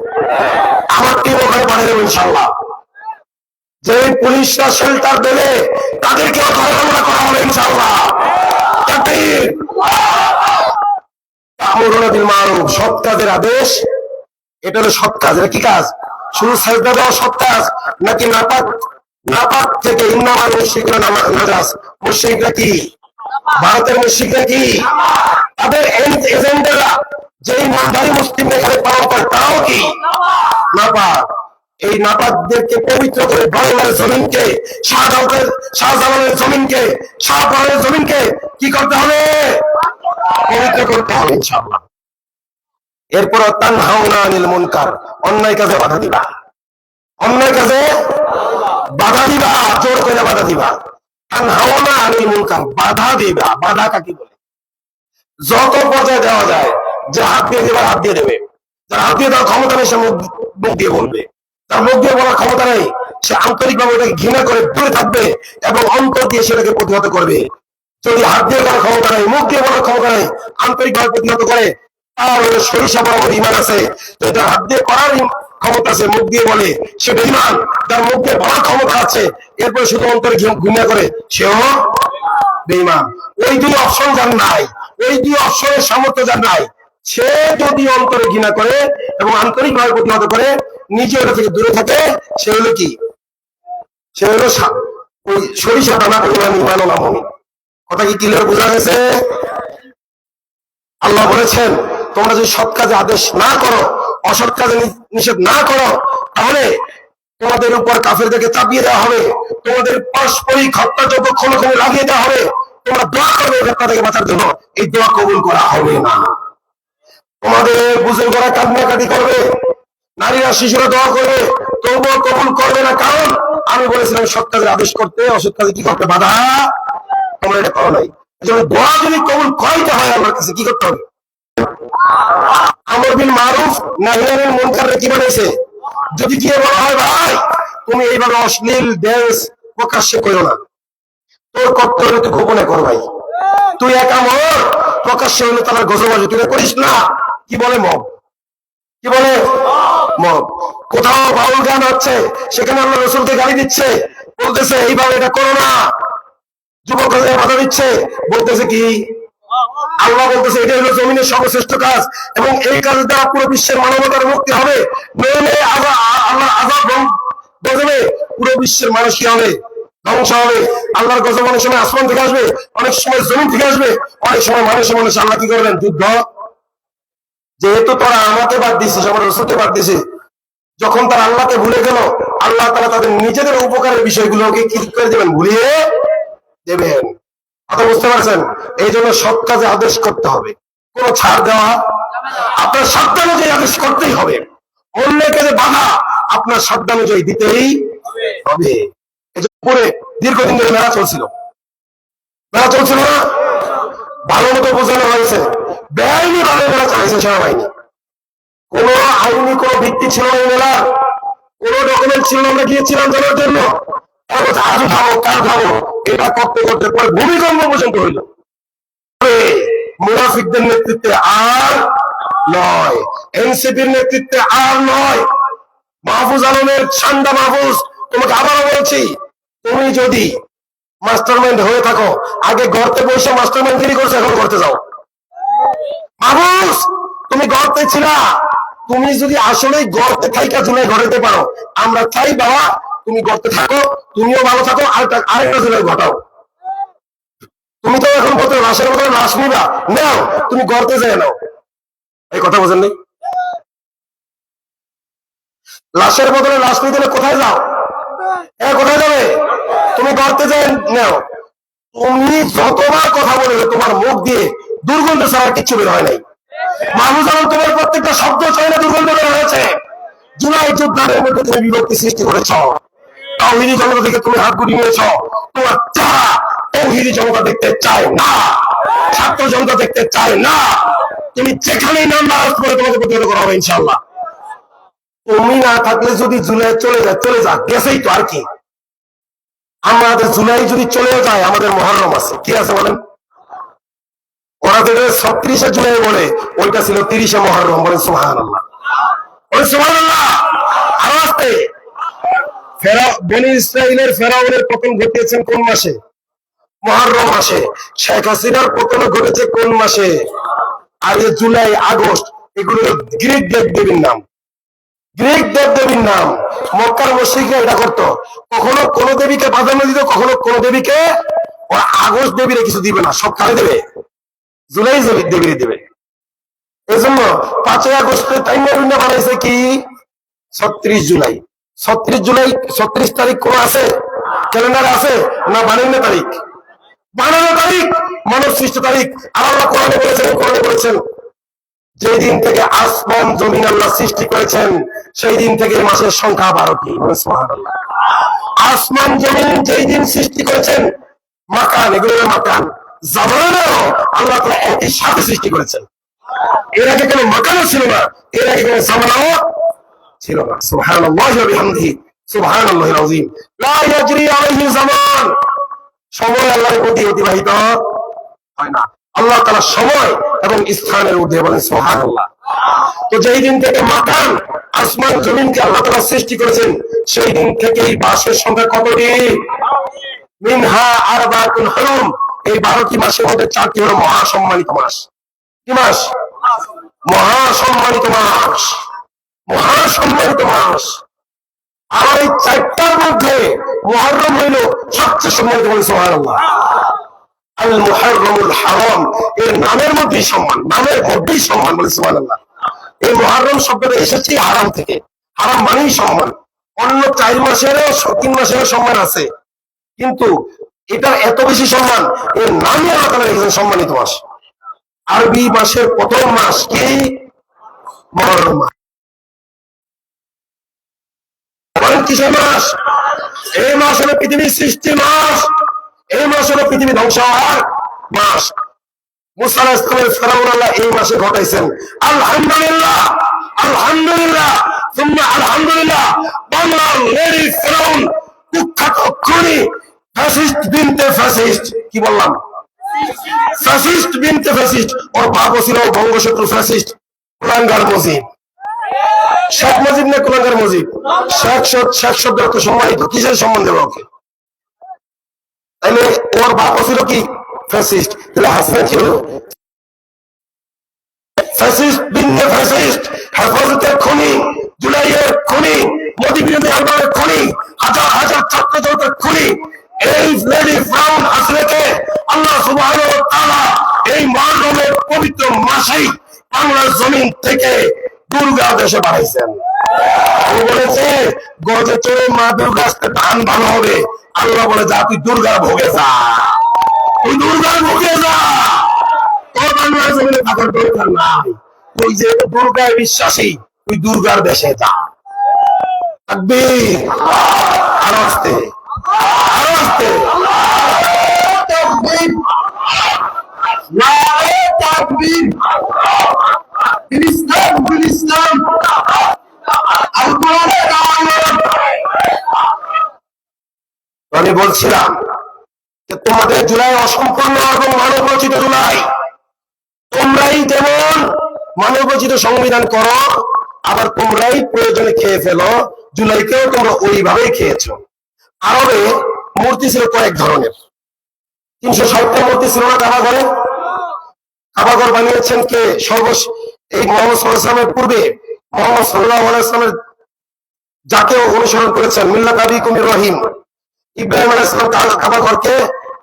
আমার টিম ওখানে পাঠিয়ে দেবো ইনশাল্লাহ। যে পুলিশরা শেল্টার দেবে তাদেরকেও ধরা করা হবে ইনশাল্লাহ। তা'মুরুনা বিল মা'রুফ, সৎ কাজের আদেশ। এটা হলো সৎ কাজ। এটা কি কাজ? শুধু সাজদা দেওয়া সৎ কাজ নাকি নাপাক থেকে ইন্নামাল মুশরিকুনা নাজাস? মুশরিকরা কি? ভারতের মুশরিকরা কি? তাদের এজেন্ডারা যেই নামধারী মুসলিমরা এখানে পালন করে তারাও কি নাপাক? এই নাপাকদেরকে পবিত্র করে বাংলার জমিনকে, শাহজালালের জমিনকে, শাহজালালের জমিনকে কি করতে হবে? পবিত্র করতে হবে ইনশাআল্লাহ। এরপর তানহাউনা আনিল মুনকার, অন্যায় কাজে বাধা দিবা, অন্যায় কাজে বাধা দিবা, জোর করে বাধা দিবা। তানহাউনা আনিল মুনকার, বাধা দিবা। বাধা কাকে বলে? যত পর্যায়ে দেওয়া যায়, যে হাত দিয়ে দেবার হাত দিয়ে দেবে, যার হাত দিয়ে দেওয়ার ক্ষমতা নেই সে মুখ দিয়ে বলবে, তার মুখ দিয়ে বলার ক্ষমতা নেই সে আন্তরিকভাবে ওটাকে ঘৃণা করে দূরে থাকবে এবং অন্তর দিয়ে সেটাকে প্রতিহত করবে। যদি হাত দিয়ে করার ক্ষমতা নেই, মুখ দিয়ে বলার ক্ষমতা নেই, আন্তরিকভাবে প্রতিহত করে, তার সরিষা বরাবর ইমান আছে। তো এটা হাত দিয়ে করার ক্ষমতা আছে, মুখ দিয়ে বলে, সেটা ইমান। যার মুখ দিয়ে বলার ক্ষমতা আছে, এরপরে শুধু অন্তরে ঘৃণা করে, সেও বেঈমান। ওই দুই অপশন যার নাই, ওই দুই অপশনের সামর্থ্য যার নাই, সে যদি অন্তরে ঘৃণা করে এবং আন্তরিকভাবে প্রতিহত করে, নিজে ওটা থেকে দূরে থাকে, সে হলো কি? সে হলো ওই সরিষা দানা পরিমাণ ইমানুল মুমিন। কথা কি ক্লিয়ার বোঝা গেছে? আল্লাহ বলেছেন, তোমরা যদি সৎ কাজে আদেশ না করো, অসৎ কাজে নিষেধ না করো, তাহলে তোমাদের উপর কাফেরদেরকে চাপিয়ে দেওয়া হবে, তোমাদের পারস্পরিক হত্যাযজ্ঞ ক্ষণে ক্ষণে লাগিয়ে দেওয়া হবে। তোমরা দোয়া করবে ঘটনা থেকে বাঁচার জন্য, এই দোয়া কবুল করা হবে না। তোমাদের বুজুর্গরা কান্নাকাটি করবে, নারীরা শিশুরা দোয়া করবে, তবুও কবুল করবে না। কারণ আমি বলেছিলাম সৎ কাজের আদেশ করতে, অসৎ কাজে কি করতে বাধা। তোমরা এটা করো নাই। দোয়া যদি কবুল করাইতে হয় আমার কাছে কি করতে হবে? আমর বিল মারুফ নাহি আনিল মুনকার কি বলেছে? যদি গিয়ে বলা হয়, ভাই তুমি এইভাবে অশ্লীল ড্যান্স প্রকাশ্যে করো না, তোর কর্তব্য তুই গোপনে কর ভাই, তুই একা মর, প্রকাশ্যে হলে তার গজবাজি তুই করিস না। কি বলে মব? কি বলে মব? কোথাও বাউল গান হচ্ছে, সেখানে আল্লাহ রাসূলকে গালি দিচ্ছে, বলতেছে এইভাবে এটা করো না, যুবকদের বাধা দিচ্ছে, বলতেছে কি? আল্লাহ বলতেছে এটা হলো জমিনের সর্বশ্রেষ্ঠ কাজ এবং এই কাজ দ্বারা পুরো বিশ্বের মানবতার মুক্তি হবে, নইলে আল্লাহ আযাব গজবে পুরো বিশ্বের মানুষ কি হবে? ধ্বংস হবে। আল্লাহর গজব অনেক সময় আসমান থেকে আসবে, অনেক সময় জমিন থেকে আসবে, অনেক সময় মানুষে মানুষ আল্লাহ কি করবেন? যুদ্ধ। যেহেতু তারা আমাকে বাদ দিয়েছে, আমার রাসূলকে বাদ দিয়েছে, যখন তারা আল্লাহকে ভুলে গেল, আল্লাহ তাআলা তাদের নিজেদের উপকারের বিষয়গুলোকে কি করে দেবেন? ভুলিয়ে দেবেন। কথা বুঝতে পারছেন? এই জন্য সৎ কাজে আদেশ করতে হবে, কোন ছাড় দেওয়া, আপনার সাধ্য অনুযায়ী আদেশ করতেই হবে। অন্য কাজে বাধা আপনার সাধ্য অনুযায়ী দিতেই হবে। এই জন্য পরে দীর্ঘদিন ধরে মেলা চলছিল, মেলা চলছিল না, ভালো মতো বোঝানো হয়েছে, বেআইনি ভাবে মেলা চালাইছে সেনাবাহিনী। কোন আইনি কোন ভিত্তি ছিল না, মেলা কোন ডকুমেন্ট ছিল না। আমরা গিয়েছিলাম জানার জন্য, আজ খাবো কাল খাবো, এটা করতে করতে পরে ভূমিকম্প পর্যন্ত হইল। মুনাফিকদের নেতৃত্বে আর নয়, এনসিপির নেতৃত্বে আর নয়, মাহফুজ আলমের ঠান্ডা মাহফুজ। তোমাকে আবারও বলছি, তুমি যদি মাস্টারমাইন্ড হয়ে থাকো, আগে গর্তে বসে মাস্টারমাইন্ডগিরি করছো, এখন করতে যাও। মাহফুজ তুমি গর্তে ছিলা, তুমি যদি আসলেই গর্তে থাইকা জুলাই ঘটাতে পারো, আমরা চাই বাবা তুমি গর্তে থাকো, তুমিও ভালো থাকো, আরেকটা জুলাই ঘটাও। তুমি তো এখন বলতে লাশের বদলে লাশ নিবা, নাও তুমি গর্তে যায় নাও। এই কথা বোঝেন নেই? লাশের বদলে লাশ নিতে গেলে কোথায় যাও? কোথায় যাবে? তুমি গর্তে যায় নাও। তুমি যতবার কথা বলে তোমার মুখ দিয়ে দুর্গন্ধ ছাড়া কিচ্ছু বের হয় নাই। মাহফুজ আলম তোমার প্রত্যেকটা শব্দ চাই না দুর্গন্ধ বের হয়েছে। জুলাই যোদ্ধাদের মধ্যে তুমি বিভক্তি সৃষ্টি করেছ, তাওহীদি জনতা থেকে তুমি হাত গুটিয়ে নিয়েছ। তোমার চারা তাওহীদি জনতা দেখতে চায় না, ছাত্র জনতা দেখতে চায় না। তুমি যেখানেই নাম্বার আউট করে তোমাকে প্রতিহত করা হবে ইনশাআল্লাহ। তুমি না থাকলে যদি জুলাই চলে যায়, চলে যাক, গেছেই তো, আর কি। আমাদের জুলাই যদি চলেও যায়, আমাদের মুহররম আছে, কি আছে বলেন? ওরা যেটা 36শে জুলাই বলে, ওইটা ছিল 30শে মুহররম। বলেন সুবহানাল্লাহ, বলেন সুবহানাল্লাহ। আরো আসতে বনি ইসরাইলের ফেরাউনের পতন ঘটিয়েছেন কোন মাসে? মুহররম মাসে। শেখ হাসিনার পতন ঘটেছে কোন মাসে? আর এই জুলাই আগস্ট, এগুলো গ্রিক দেবদেবীর নাম, গ্রিক দেবদেবীর নাম। মক্কার মুশরিকরা এটা করতো, কখনো কোন দেবীকে প্রাধান্য দিত, কখনো কোন দেবীকে। ওরা আগস্ট দেবীরে কিছু দিবে না, সব কারে দেবে? জুলাই দেবীরে দেবে। এই জন্য 5ই আগস্টে টাইমার বানাইছে কি 36 জুলাই। 36 জুলাই 36 তারিখ কোন আছে? ক্যালেন্ডার আছে না? 52 তারিখ, 52 তারিখ মানব সৃষ্ট তারিখ। আর আল্লাহ কোরআনে বলেছেন যেই দিন থেকে আসমান জমিন আল্লাহ সৃষ্টি করেছেন সেই দিন থেকে এই মাসের সংখ্যা 12টি। সুবহানাল্লাহ। আসমান জমিন যেই দিন সৃষ্টি করেছেন, মাকান, এগুলো মাকান, জামানাও আল্লাহ তাআলা একই সাথে সৃষ্টি করেছেন। এর আগে কোনো মাকানও ছিল না, এর আগে কোনো জামানাও ছিল না। সুবহানাল্লাহি ওয়া বিহামদিহি, সুবহানাল্লাহিল আযীম। লা ইয়াজরি আলাইহি জামান, সময় আল্লাহর প্রতি অতিবাহিত হয় না। আল্লাহ তাআলা সময় এবং স্থানের ঊর্ধ্বে, বলেন সুবহানাল্লাহ। তো যেই দিন থেকে মাকান, আসমান জমিনকে আল্লাহ তাআলা সৃষ্টি করেছেন সেই দিন থেকেই মাসের সংখ্যা কতটি? মিনহা আরবাতুন হুরুম, এই 12টি মাসের মধ্যে 4টি হলো মহাসম্মানিত মাস। কি মাস? মহাসম্মানিত মাস, মহাসম্মানিত মাস। আর এই 4টার মধ্যে মুহররম হইল সবচেয়ে সম্মানিত, বলেন সুবহানাল্লাহ। আল মুহররমুল হারাম, এর নামের মধ্যেই সম্মান, নামের মধ্যেই সম্মান, বলেন সুবহানাল্লাহ। এই মুহররম শব্দটা এসেছে হারাম থেকে, হারাম মানেই সম্মান। অন্য 4 মাসেরও 3 মাসেরও সম্মান আছে, কিন্তু এটার এত বেশি সম্মান, এর নামই আল্লাহ তাআলা রেখেছেন সম্মানিত মাস। আরবি মাসের প্রথম মাস কি? মুহররম মাস। কিসের মাস? এই মাস হলো পৃথিবীর সৃষ্টির মাস, এই মাস হলো পৃথিবী ধ্বংস হওয়ার মাস। মুসা আলাইহিস সালামের ফেরাউন আল্লাহ এই মাসে ঘটাইছেন। আলহামদুলিল্লাহ, আলহামদুলিল্লাহ, সুম্মা আলহামদুলিল্লাহ। বাংলার লেডি ফেরাউন, কুখ্যাত খুনি, ফ্যাসিস্ট বিনতে ফ্যাসিস্ট, কি বললাম? ফ্যাসিস্ট বিনতে ফ্যাসিস্ট। ওর বাবা ছিল বঙ্গশত্রু ফ্যাসিস্ট, কুলাঙ্গার মুজিব। শেখ মুজিব না কুলাঙ্গার মুজিব? শেখ শব্দ এত সম্মানিত, কিসের সম্মান দেবো ওকে? তাইলে ওর বাবা ছিল কি? ফ্যাসিস্ট। তাহলে হাসিনা ছিল ফ্যাসিস্ট বিনতে ফ্যাসিস্ট, হেফাজতের খুনি, জুলাইয়ের খুনি, মোদী বিরোধী আন্দোলনের খুনি, হাজার হাজার ছাত্র জনতার খুনি। এই লেডি ফেরাউন হাসিনাকে আল্লাহ সুবহানাহু ওয়া তাআলা এই মুহররমের পবিত্র মাসেই বাংলার জমিন থেকে দুর্গা দেশে বাড়াইছেন। ও বলেছে গজে চড়ে মা দুর্গা আসতে ধান ভালো হবে। আল্লাহ বলে, যা তুই দুর্গার ভোগে যা, তুই দুর্গার ভোগে যা, তোর বাংলার জমিনে থাকার দরকার নাই। তুই যে দুর্গায় বিশ্বাসী, তুই দুর্গার দেশে যা। তাকবীর, আরো আসতে, আরো আসতে। তাকবীর, নারে তাকবীর। ইসলাম, ইসলাম, আল কোরআনের আয়াত। আমি বলছিলাম যে তোমাদের জুলাই অসম্পূর্ণ এবং মানবরচিত জুলাই। তোমরাই যেমন মানবরচিত সংবিধান করো, আবার তোমরাই প্রয়োজনে খেয়ে ফেলো। জুলাইকেও তোমরা ওইভাবেই খেয়েছ। আরবে মূর্তি ছিল কয়েক ধরনের। 360টা মূর্তি ছিল না কাবাঘরে? কাবাঘর বানিয়েছেন কে? এই মুহাম্মদ সাল্লাল্লাহু আলাইহি ওয়াসাল্লামের পূর্বে মুহাম্মদ সাল্লাল্লাহু আলাইহি ওয়াসাল্লামের যাকে অনুসরণ করেছেন, মিল্লাত আবিকুম ইব্রাহিম, ইব্রাহিম আলাইহিস সালাম কাবাঘরকে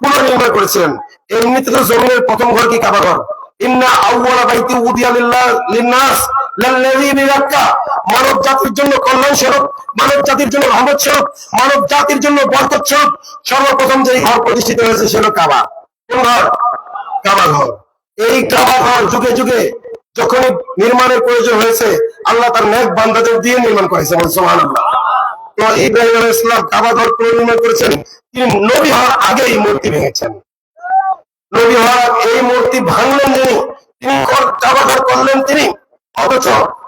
পুনর্নির্মাণ করেছিলেন। এমনিতে তো জমিনের প্রথম ঘর কি কাবাঘর? ইন্না আউওয়ালা বাইতি উদিয়া লিন্নাস লাল্লাযী বিবাক্কা, মানব জাতির জন্য কল্যাণ স্বরূপ, মানব জাতির জন্য রহমত স্বরূপ, মানব জাতির জন্য বরকত স্বরূপ সর্বপ্রথম যে ঘর প্রতিষ্ঠিত হয়েছে সে হলো কাবা। কোন ঘর? কাবাঘর। এই কাবাঘর যুগে যুগে যখনই নির্মাণের প্রয়োজন হয়েছে, আল্লাহ তার নেক বান্দাদের দিয়ে নির্মাণ করেছে, সুবহানাল্লাহ। তো ইব্রাহিম আলাইহিস সালাম কাবাঘর পুনর্নির্মাণ করেছেন। তিনি নবী হওয়ার আগেই মূর্তি ভেঙেছেন। নবী হওয়ার এই মূর্তি ভাঙলেন যিনি, তিনি কাবাঘর করলেন তিনি। অথচ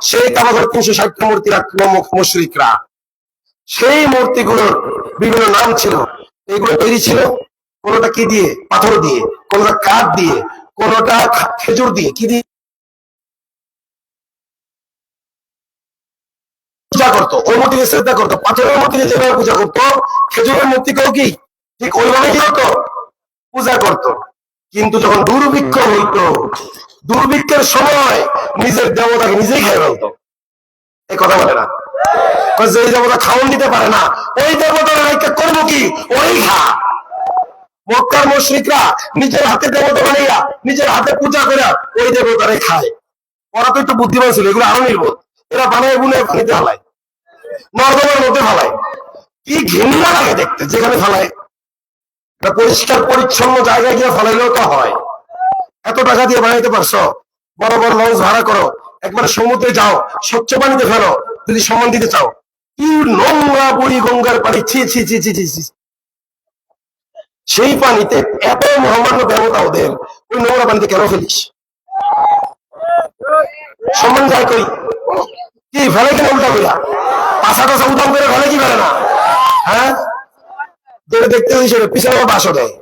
সেই কাবাঘর 360টা মূর্তি রাখলো মুশরিকরা। সেই মূর্তিগুলোর বিভিন্ন নাম ছিল। এগুলো তৈরি ছিল কোনটা কি দিয়ে? পাথর দিয়ে, কোনটা কাঠ দিয়ে, কোনটা খেজুর দিয়ে। কি দিয়ে পূজা করতো? ওই মূর্তিকে শ্রদ্ধা করতো। পাথরের মূর্তিকে যেভাবে পূজা করতো, খেজুরের মূর্তিকেও কি ঠিক ওইভাবে কি হতো? পূজা করতো। কিন্তু যখন দুর্ভিক্ষ হইতো, দুর্ভিক্ষের সময় নিজের দেবতাকে নিজেই খেয়ে ফেলতো। এই কথা বলে না? যে দেবতা খাওয়ান দিতে পারে না, ওই দেবতার করবো কি? ওই খা। মক্কার মুশরিকরা নিজের হাতে দেবতা বানাইয়া নিজের হাতে পূজা করে ওই দেবতারে খায়। ওরা তো একটু বুদ্ধিমান ছিল, এগুলো আরো নির্বোধ। এরা বানায় বুনে পানিতে ফালায়, নর্দমার মধ্যে ফালায়। কি ঘৃণা লাগে দেখতে যেখানে ফালায়। পরিষ্কার পরিচ্ছন্ন জায়গায় গিয়ে ফালাইলেও তো হয়। এত টাকা দিয়ে বানাইতে পারছো, বড় বড় লঞ্চ ভাড়া করো, একবার সমুদ্রে যাও, স্বচ্ছ পানিতে ফেলো যদি সম্মান দিতে চাও। কি নোংরা বুড়ি গঙ্গার পানি, ছি ছি ছি ছি ছি ছি। সেই পানিতে এত মহামান্য দেবতা ওদের, ওই নোংরা পানিতে কেন ফেলিস? সম্মান যায় কই? কি ফেলে কিনা উল্টা কইরা পাশা টাশা উদাম করে ফেলে কি ফেলে না? হ্যাঁ, দেখতে হিসেবে পিছনে বাসও দেয়,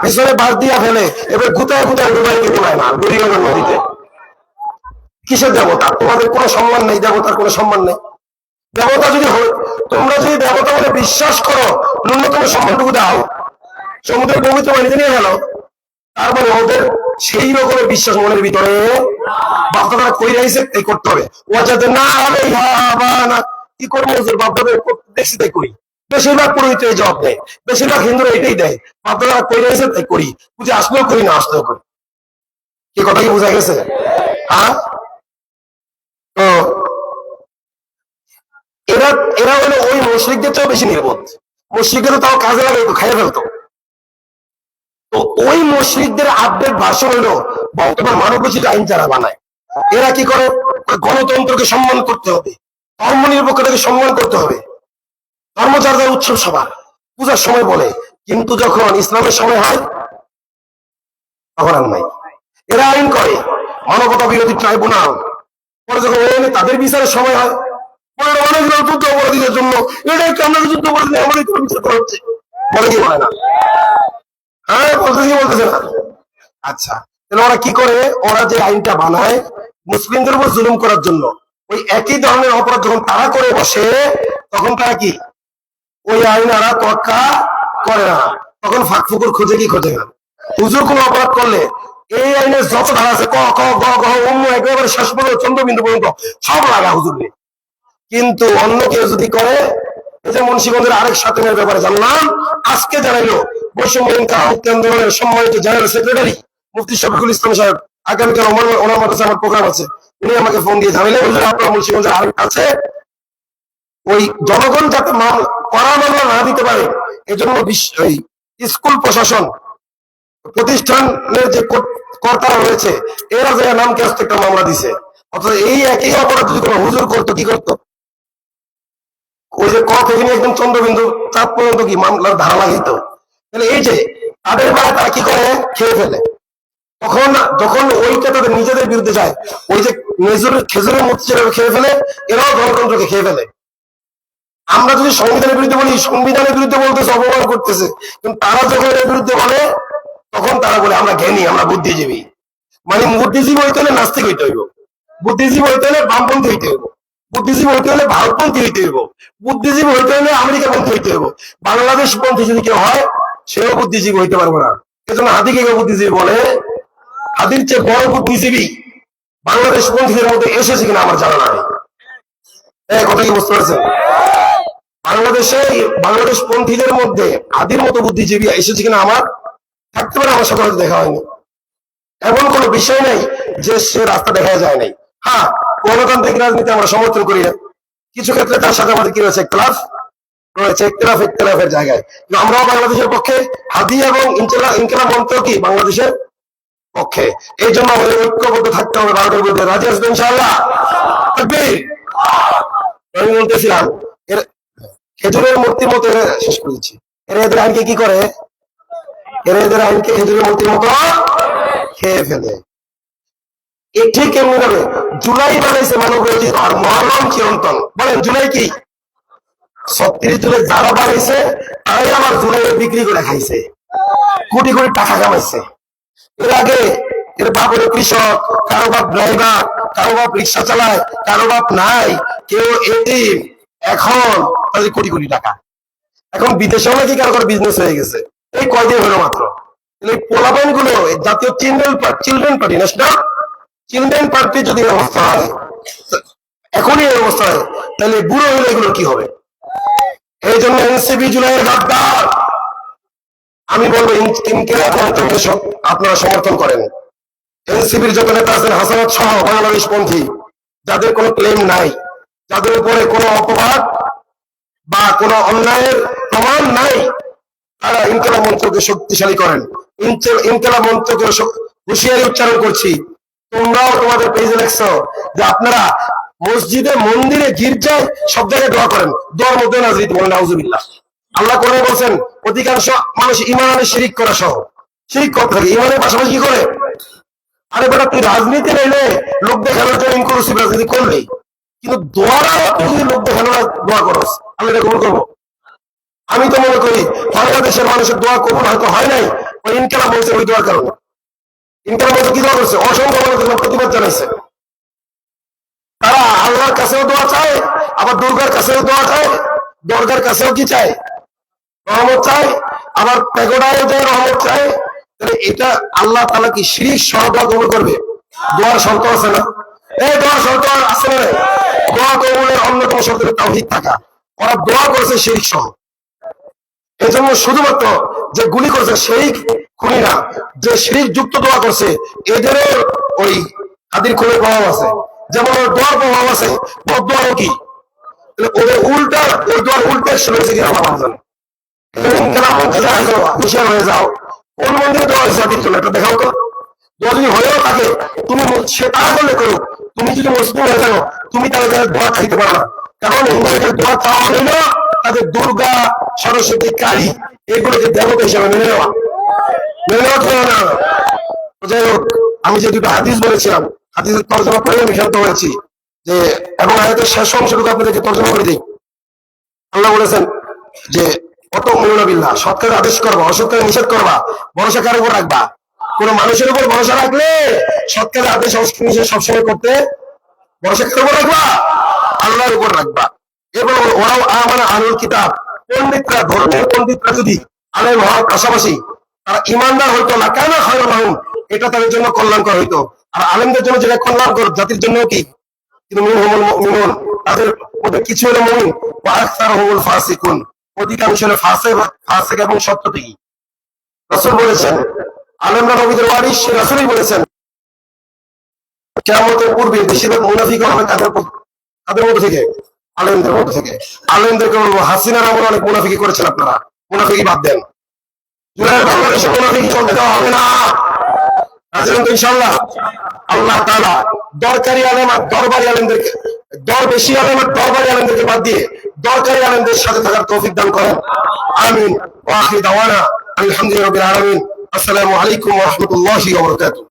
পিছনে বাস দিয়া ফেলে, এবার গুতায় গুতায় ডুবাই দিতে পারে না বুড়িগঙ্গার নদীতে। কিসের দেবতা? তোমাদের কোনো সম্মান নেই, দেবতার কোনো সম্মান নেই। দেবতা যদি তোমরা যদি দেবতা বলে বিশ্বাস করো, ন্যূনতম সম্মানটুকু দাও, সমুদ্রের পবিত্র পানিতে নিয়ে গেল, তার মানে ওদের সেই রকমের বিশ্বাস মনের ভিতরে বাপদাদা কই রয়েছে, তাই করতে হবে। ও যাতে না হবে না কি করবো, বাপদাদের দেখছি তাই করি। বেশিরভাগ পুরোহিত এই জবাব দেয়, বেশিরভাগ হিন্দুরা এটাই দেয়, বাপদাদা কই রয়েছে তাই করি, বুঝে আসলেও করি না আসলেও করি। কি কথা কি বোঝা গেছে? হ্যাঁ, তো এরা এরা হলো ওই মুশরিকদের চেয়েও বেশি নির্বোধ। মুশরিকদের তাও কাজে লাগাইতো, খাইয়ে ফেলতো। তো ওই মুশরিকদের আপডেট ভাষণ হলো বর্তমান মানবরচিত আইন যারা বানায়। এরা কি করে? গণতন্ত্রকে সম্মান করতে হবে, ধর্ম নিরপেক্ষতাকে সম্মান করতে হবে, ধর্মচর্যার উৎসব সভা পূজার সময় বলে, কিন্তু যখন ইসলামের সময় হয় তখন আর নাই। এরা আইন করে মানবতা বিরোধী ট্রাইব্যুনাল, পরে যখন তাদের বিচারের সময় হয় যুদ্ধ অপরাধীদের জন্য এটাই আমাদের যুদ্ধ অপরাধী আমাদের বিচার করা হচ্ছে, বলে কি বলে না? হ্যাঁ, বলতেছে না। আচ্ছা, তাহলে ওরা কি করে? ওরা যে আইনটা বানায় মুসলিমদের উপর জুলুম করার জন্য, ওই একই ধরনের অপরাধ যখন তারা করে বসে, তখন তারা কি ওই আইন আর তোয়াক্কা করে না, তখন ফাঁক ফুকুর খুঁজে কি খোঁজে না। হুজুর কোন অপরাধ করলে এই আইনের যত ধারা আছে ক খ গ ঘ একেবারে শেষ পর্যন্ত চন্দ্রবিন্দু পর্যন্ত সব লাগা হুজুর নেই। কিন্তু অন্য কেউ যদি করে, এই যে মুন্সিগঞ্জের আরেক সাথের ব্যাপারে জানলাম, আজকে জানাইলো বৈষম্যহীন মুক্তি আন্দোলনের সম্মানিত জেনারেল সেক্রেটারি মুফতি শফিকুল ইসলাম সাহেব, আগামীকাল ওনার মাদ্রাসায় আমার প্রোগ্রাম আছে, উনি আমাকে ফোন দিয়ে জানাইলেন আপনার মুন্সিগঞ্জের আরেক আছে, ওই জনগণ যাতে কড়া মামলা না দিতে পারে এজন্য স্কুল প্রশাসন প্রতিষ্ঠানের যে কর্তারা রয়েছে এরা যে নামকে আসতে একটা মামলা দিছে। অথচ এই একই অপরাধ যদি কোনো হুজুর করতো, কি করতো? ওই যে ক থেকে নিয়ে একদম চন্দ্রবিন্দু চাপ পর্যন্ত কি মামলার ধারা লাগাইত। তাহলে এই যে তাদের বেলা তারা কি করে? খেয়ে ফেলে। তখন যখন ওইটা তাদের নিজেদের বিরুদ্ধে যায়, ওই যে খেজুরের মধ্যে যেভাবে খেয়ে ফেলে, এরাও গণতন্ত্রকে খেয়ে ফেলে। আমরা যদি সংবিধানের বিরুদ্ধে বলি, সংবিধানের বিরুদ্ধে বলতেছে, অপমান করতেছে, কিন্তু তারা যখন এর বিরুদ্ধে বলে তখন তারা বলে আমরা জ্ঞানী, আমরা বুদ্ধিজীবী। মানে বুদ্ধিজীবী হইতে হলে নাস্তিক হইতে হইব, বুদ্ধিজীবী হইতে হলে বামপন্থী হইতে হইব, বুদ্ধিজীবী হইতে হলে ভারতপন্থী হইতে হইব, বুদ্ধিজীবী হইতে হলে আমেরিকাপন্থী হইতে হইব। বাংলাদেশ পন্থী যদি কেউ হয় সেও বুদ্ধিজীবী হইতে পারবো না। এজন্য হাদিকে কেউ বুদ্ধিজীবী বলে। হাদির চেয়ে বড় বুদ্ধিজীবী বাংলাদেশ পন্থীদের মধ্যে এসেছে কিনা আমার জানা নাই। কথা কি বুঝতে পারছেন? বাংলাদেশ পন্থীদের মধ্যে আদির মতো বুদ্ধিজীবী এসেছে কিনা আমার থাকতে পারে, আমার সাথে হয়তো দেখা হয়নি। এমন কোন বিষয় নেই যে সে রাস্তা দেখা যায় নাই। হ্যাঁ, গণতান্ত্রিক রাজনীতি আমরা সমর্থন করি না, কিছু ক্ষেত্রে তার সাথে আমাদের কি রয়েছে? ইখতিলাফ রয়েছে, ইখতিলাফের জায়গায় আমরাও বাংলাদেশের পক্ষে, হাদি এবং ইনকিলাব মন্ত্র কি বাংলাদেশের পক্ষে। এই জন্য আমাদের ঐক্যবদ্ধ থাকতে হবে ভারতের বিরুদ্ধে। রাজি আসবে ইনশাআল্লাহ? আমি বলতেছিলাম খেজুরের মূর্তির মতো শেষ করেছি, এরা এদের আইনকে কি করে? এরা এদের আইনকে খেজুরের মূর্তির মতো খেয়ে ফেলে। ঠিক এমনি ভাবে জুলাই বানাইছে মানবরচিত আর মহরম চিরন্তন। বলেন জুলাই কি? 36 জুলাই যারা বানাইছে তারাই আবার জুলাই বিক্রি করে খাইছে, কোটি কোটি টাকা কামাইছে। এর আগে এর বাপ হলো কৃষক, কারো বাপ ড্রাইভার, কারো বাপ রিক্সা চালায়, কারো বাপ নাই, কেউ এতিম। এখন তাদের কোটি কোটি টাকা। এখন বিদেশেও নাকি কারো কারো বিজনেস হয়ে গেছে, এই কয়দিন হলো মাত্র। এই পোলাপাইন গুলো জাতীয় children party, national children party যদি অবস্থা হয়, এখনই এই অবস্থা হয়, তাহলে বুড়ো হলে এগুলো কি হবে? এই জন্য এনসিপি জুলাইয়ের গাদ্দার। আমি বলবো ইনকিলাব মন্ত্রকে আপনারা সমর্থন করেন। এনসিপির যত নেতা আছেন হাসানাত সহ বাংলাদেশ পন্থী, যাদের কোনো ক্লেম নাই, যাদের উপরে কোনো অপবাদ বা কোনো অন্যায়ের প্রমাণ নাই, তারা ইনকিলাব মন্ত্রকে শক্তিশালী করেন। ইনকিলাব মন্ত্রকে হুঁশিয়ারি উচ্চারণ করছি, তোমরাও তোমাদের পেজে লেখছো যে আপনারা মসজিদে, মন্দিরে, গির্জায় সব জায়গায় দোয়া করেন, দোয়ার মধ্যে নাজির বলেন নাউজুবিল্লাহ। আল্লাহ কোরআনে বলছেন অধিকাংশ মানুষ ইমান আনে শিরিক করা সহ, শিরিক করতে থাকে, ইমানের পাশাপাশি কি করে? আরে বেটা, তুই রাজনীতি নেইলে লোক দেখানোর জন্য ইনক্লুসিভ রাজনীতি করলি, কিন্তু দোয়ারা তুই যদি লোক দেখানোর দোয়া করস, আমি এটা কবুল করবো? আমি তো মনে করি বাংলাদেশের মানুষের দোয়া কবুল হয়তো হয় নাই ওই ইনকালাম বলছে, ওই দোয়ার কারণে। ইনকালাম বলছে কি দোয়া করছে? অসংখ্য মানুষ প্রতিবাদ জানাইছে। তারা আল্লাহর কাছেও দোয়া চায়, আবার দুর্গার কাছেও দোয়া চায়, দরগার কাছেও কি চায়? রহমত চায়, আবার প্যাগোডায়ও যায় রহমত চায়। তাহলে এটা আল্লাহ তাআলা কি শিরিক সহ দোয়া কবুল করবে? দোয়ার শর্ত আছে না? এই দোয়ার শর্ত আছে না? দোয়া কবুলের অন্যতম শর্ত তাওহীদ থাকা। ওরা দোয়া করেছে শিরিক সহ। এজন্য শুধুমাত্র যে গুলি করছে সেই খুনি না, যে শিরিক যুক্ত দোয়া করছে এদেরও ওই হাদির খুনের প্রভাব আছে, যেমন ওর দোয়ার প্রভাব আছে। বদদোয়াও কি? ওদের উল্টা, ওই দোয়ার উল্টা শুনেছে কি আল্লাহ জানে। হুঁশিয়ার হয়ে যাও, কোন মন্দিরে দোয়া হয়েছে হাদির জন্য এটা দেখাও তো। দোয়া যদি হয়েও থাকে, তুমি সে তা করলে করো, তুমি যদি মুসলিম হয়ে যাও, তুমি তাদের দোয়া খাইতে পারো না। কারণ হিন্দুদের দোয়া চাওয়া হইল তাদের দুর্গা, সরস্বতী, কালী এগুলোকে দেবতা হিসাবে মেনে নেওয়া না। যাই হোক, আমি যে দুটো হাদিস বলেছিলাম, হাদিসের তর্জমা করে আমি ক্ষান্ত হয়েছি যে, এবং আয়াতের শেষ অংশটুকু আপনাদেরকে তর্জমা করে দিই। আল্লাহ বলেছেন যে অত বিল্লাহ, সৎ কাজে আদেশ করবা, অসৎ কাজে নিষেধ করবা, ভরসা কার উপর রাখবা? কোন মানুষের উপর ভরসা রাখলে সৎ কাজে আদেশ নিষেধ সবসময় করতে ভরসা কার উপর রাখবা? আল্লাহর উপর রাখবা। এবং ওরাও আমানা আহলুল কিতাব, পণ্ডিতরা, ধর্মের পণ্ডিতরা যদি আলেম হওয়ার পাশাপাশি তারা ইমানদার হইতো না, কেন হয় না, এটা তাদের জন্য কল্যাণকর হইতো। আর আলেমদের জন্য যেটা কল্যাণকর, জাতির জন্য কি? কিন্তু মুমিনুন, তাদের মধ্যে কিছু হলো মুমিন, ওয়া আকসারুহুল ফাসিকুন, অধিকাংশ হলো ফাসিক এবং সত্যত্যাগী। রাসূল বলেছেন, আলেমরা নবীদের ওয়ারিস, রাসূলই বলেছেন কিয়ামতের পূর্বে বেশিরভাগ মুনাফিক হবে তাদের মধ্যে থেকে, আলেমদের মধ্যে থেকে। আলেমদেরকে বলবো, হাসিনার আমলে অনেক মুনাফিকি করেছেন আপনারা, মুনাফিকি বাদ দেন। বাংলাদেশে মুনাফিকি চলতে দেওয়া হবে না, ইনশাআল্লাহ। আল্লাহ তাআলা দরকারি আলেম আর দরবারি আলেমদেরকে, বেশি আলেম আর দরবারি আলেমদেরকে বাদ দিয়ে দরকারি আলেমদের সাথে থাকার তৌফিক দান করেন। আমিন। ওয়া আখিরু দাওয়ানা আলহামদুলিল্লাহি রাব্বিল আলামিন। আসসালামু আলাইকুম ওয়া রাহমাতুল্লাহি ওয়া বারাকাতুহু।